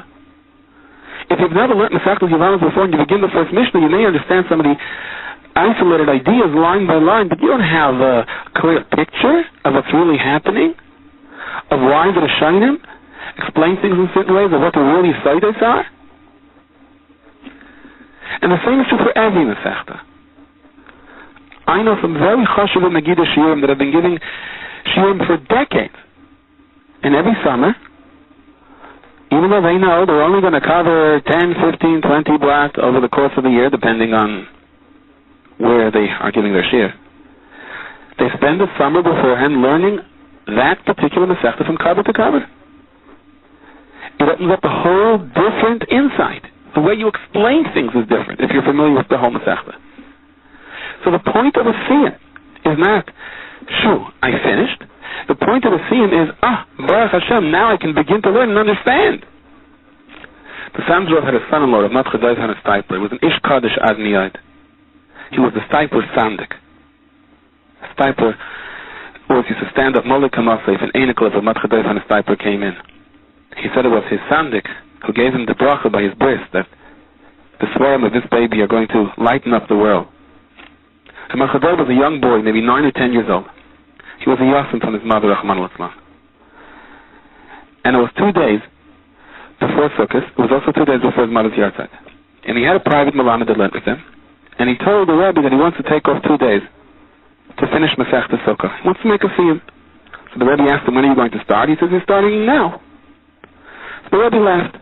If you've never learned Masechtas Yevamos before and you begin the first Mishnah, you may understand some of the isolated ideas line by line, but you don't have a clear picture of what's really happening, of why the Rishonim explain things in certain ways, of what the really Seidos are. And the same is true for every Masechta. I know some very chashuv Megiddo shiurim that have been giving shiurim for decades. And every summer, even though they know they're only going to cover 10, 15, 20 blocks over the course of the year, depending on where they are giving their shiur, they spend the summer beforehand learning that particular Masechta from cover to cover. It opens up a whole different insight. The way you explain things is different if you're familiar with the whole Masechta. So the point of a siyum is not, shoo, I finished. The point of a siyum is, Baruch Hashem, now I can begin to learn and understand. The Sanzdrov had a son-in-law, Rav Matcha Daiv Stipler. He was an Ish Kaddish Ad Miyad. He was the Stipler's Sandik. Stipler always used to stand up Molek HaMaseh if an Einikol of Rav Matcha Daiv Stipler came in. He said it was his Sandik who gave him the bracha by his bris that the svarim of this baby are going to lighten up the world. Rav Matcha Daiv was a young boy, maybe 9 or 10 years old. He was a yasim from his mother, Rahman al-Islam. And it was 2 days before Sukkot. It was also 2 days before his mother's yahrzeit. And he had a private Malamed that went with him. And he told the Rebbe that he wants to take off 2 days to finish Masechta Sukkah. He wants to make a siyum. So the Rebbe asked him, when are you going to start? He says, he's starting now. So the Rebbe laughed.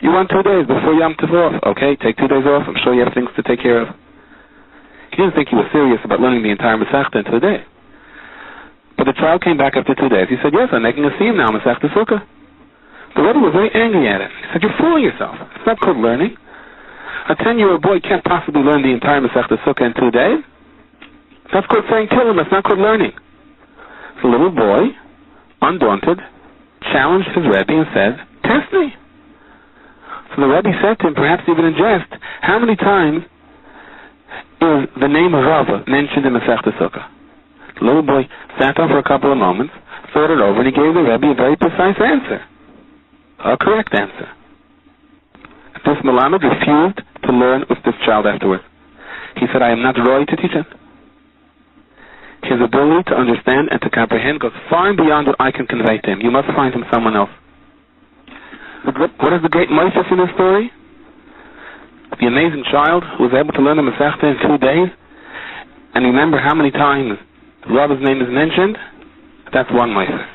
You want 2 days before Yom Tov off. Okay, take 2 days off. I'm sure you have things to take care of. He didn't think he was serious about learning the entire Masechta in 2 days. But the child came back after 2 days. He said, yes, I'm making a siyum now, Masechta Sukkah. The Rebbe was very angry at him. He said, you're fooling yourself. It's not called learning. A 10-year-old boy can't possibly learn the entire Masechta Sukkah in 2 days. That's called saying kill him. That's not called learning. The little boy, undaunted, challenged his Rebbe and said, test me. So the Rebbe said to him, perhaps even in jest, how many times is the name of Rava mentioned in Masechta Sukkah? The little boy sat down for a couple of moments, thought it over, and he gave the Rebbe a very precise answer. A correct answer. This Malamed refused to learn with this child afterwards. He said, I am not roy to teach him. His ability to understand and to comprehend goes far beyond what I can convey to him. You must find him someone else. What is the great Moses in this story? The amazing child who was able to learn the Masechta in 2 days. And remember how many times Rabbi's name is mentioned? That's one Moses.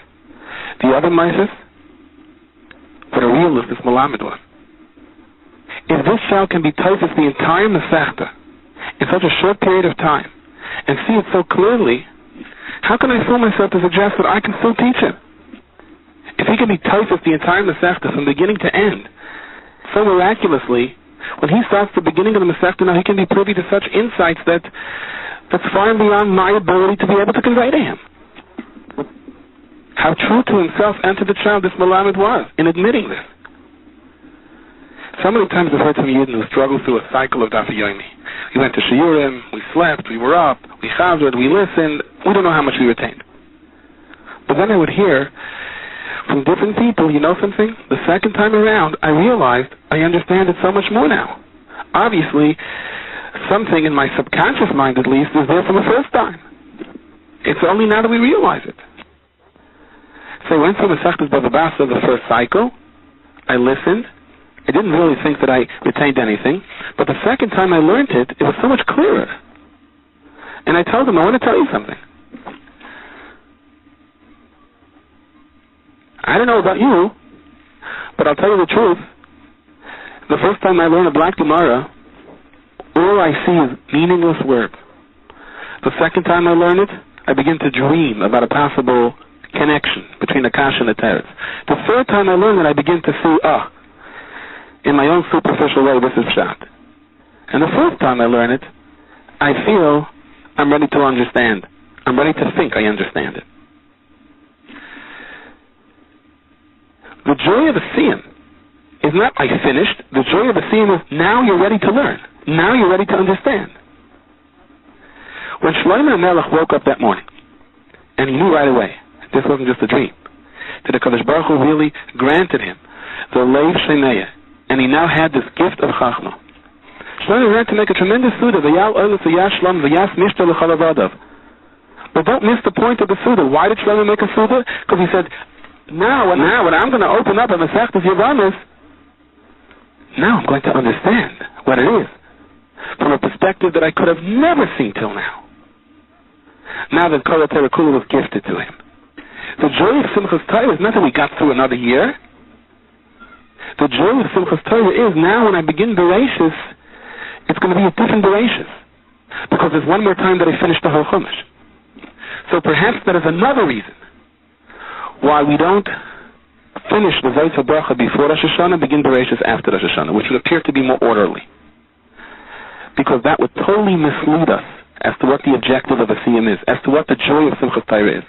The other Moses, what a realist this Malamed was. If this child can be Tosfos the entire Masechta in such a short period of time and see it so clearly, how can I fool myself to suggest that I can still teach him? If he can be Tosfos the entire Masechta from beginning to end, so miraculously, when he starts the beginning of the Masechta, now he can be privy to such insights that's far beyond my ability to be able to convey to him. How true to himself and to the child this Malamed was in admitting this. So many times I've heard some Yidden who struggle through a cycle of Daf Yomi. We went to Shiurim, we slept, we were up, we chazered, we listened, we don't know how much we retained. But then I would hear from different people, you know something? The second time around, I realized I understand it so much more now. Obviously, something in my subconscious mind at least is there from the first time. It's only now that we realize it. So I went through Masechtas Bava Basra the first cycle, I listened, I didn't really think that I retained anything, but the second time I learned it, it was so much clearer. And I told him, I want to tell you something. I don't know about you, but I'll tell you the truth. The first time I learned a black Gemara, all I see is meaningless words. The second time I learn it, I begin to dream about a possible connection between the Kasha and the Teretz. The third time I learn it, I begin to see, in my own superficial way, this is pshat. And the first time I learn it, I feel I'm ready to understand. I'm ready to think I understand it. The joy of a siyum is not I finished. The joy of a siyum is now you're ready to learn. Now you're ready to understand. When Shlomo HaMelech woke up that morning, and he knew right away, this wasn't just a dream, that the Kadosh Baruch Hu really granted him the Leiv Sheineyah, and he now had this gift of Chachma. Shlomo ran to make a tremendous Suda, V'yal Oilus V'yash Shlom V'yas Mishta L'chol Avadav. But don't miss the point of the Suda. Why did Shlomo make a Suda? Because he said, now when I'm going to open up a Masechtas Yavamis, now I'm going to understand what it is from a perspective that I could have never seen till now. Now that Kol HaTorah Kula was gifted to him. The joy of Simchas Torah is not that we got through another year. The joy of Simchas Torah is now when I begin Bereshis, it's going to be a different Bereshis. Because there's one more time that I finished the whole Chumash. So perhaps that is another reason why we don't finish the Zayis HaBracha before Rosh Hashanah, begin Bereshis after Rosh Hashanah, which would appear to be more orderly. Because that would totally mislead us as to what the objective of a siyum is, as to what the joy of Simchas Torah is,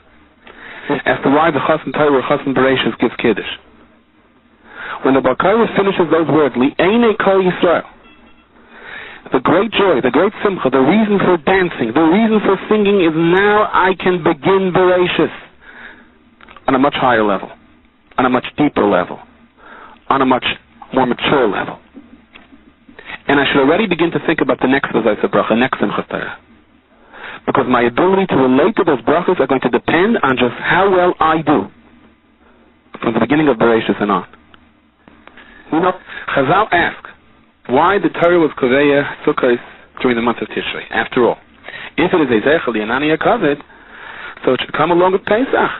as to why the Chassan Torah or Chassan Bereshis gives Kiddush. When the Balkara finishes those words, Li'enei Kol Yisrael, the great joy, the great simcha, the reason for dancing, the reason for singing is now I can begin Bereshis on a much higher level, on a much deeper level, on a much more mature level. And I should already begin to think about the next Zayis HaBracha, next Simchas Torah. Because my ability to relate to those brachas are going to depend on just how well I do from the beginning of Bereshis and on. You know, Chazal ask, why the Torah was Koveya Sukkos during the month of Tishrei? After all, if it is a Zeichel Yanani Kavod, so it should come along with Pesach.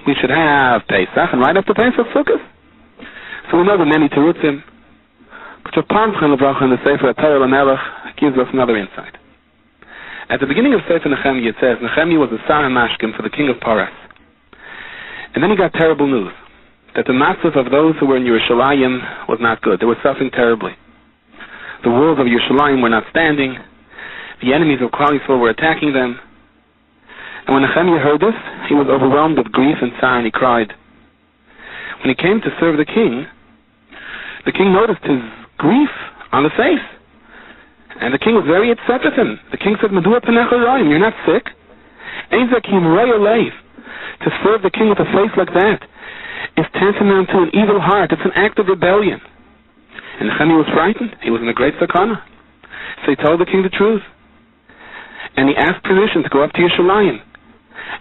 We should have Pesach, and right after Pesach, Sukkos. So we know the many Terutzim. But Rav Pamchon Levracha in the Sefer Torah LaMelech gives us another insight. At the beginning of Sefer Nehemiah, it says, Nehemiah was a Sar HaMashkim for the king of Paras. And then he got terrible news, that the matzah of those who were in Yerushalayim was not good. They were suffering terribly. The walls of Yerushalayim were not standing. The enemies of Klal Yisrael were attacking them. And when Nehemiah heard this, he was overwhelmed with grief and sorrow, and he cried. When he came to serve the king noticed his grief on the face. And the king was very upset with him. The king said, Medua Panecha Rayim, you're not sick? To serve the king with a face like that is tantamount to an evil heart. It's an act of rebellion. And Nehemiah was frightened. He was in a great sakana. So he told the king the truth. And he asked permission to go up to Yerushalayim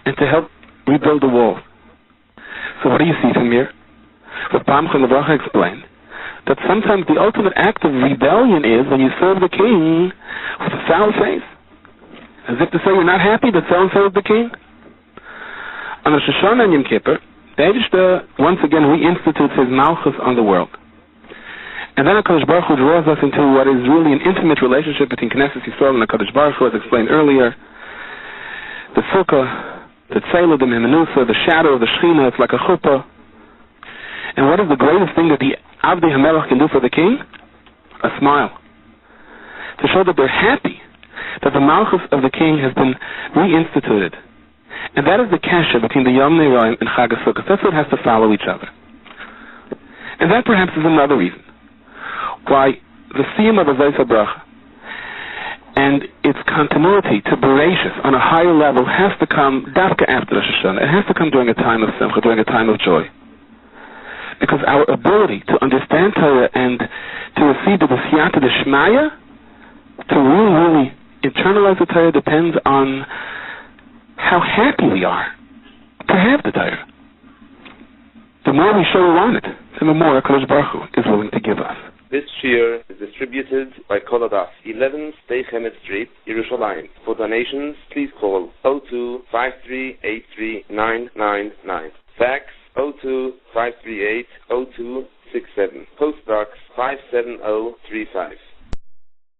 and to help rebuild the wall. So what do you see from here? Rav Pamchon Levracha explained that sometimes the ultimate act of rebellion is when you serve the king with a sour face. As if to say you're not happy that so-and-so is the king. On Rosh Hashanah and Yom Kippur, the Eibishter once again reinstitutes his malchus on the world. And then HaKadosh Baruch Hu draws us into what is really an intimate relationship between Knesset Yisrael and HaKadosh Baruch Hu, as explained earlier. The Sukkah, the Tzeilah, the Menusa, the shadow of the Shechina, it's like a chuppah. And what is the greatest thing that the Avdei HaMelech can do for the king? A smile. To show that they're happy that the Malchus of the king has been reinstituted. And that is the kasha between the Yom Neroim and Chag HaSukkot. That's what has to follow each other. And that perhaps is another reason why the siyum of the Zayis HaBracha and its continuity to Bereshis on a higher level has to come dafka after Rosh Hashanah. It has to come during a time of simcha, during a time of joy. Because our ability to understand Torah and to receive the Siyata D'Shmaya, to really internalize the Torah, depends on how happy we are to have the Torah. The more we show on it, the more HaKadosh Baruch Hu is willing to give us. This shiur is distributed by Kol Hadas, 11 Stei Chemet Street, Yerushalayim. For donations, please call 02-5383999. Fax 02-538-0267. Post Box 57035.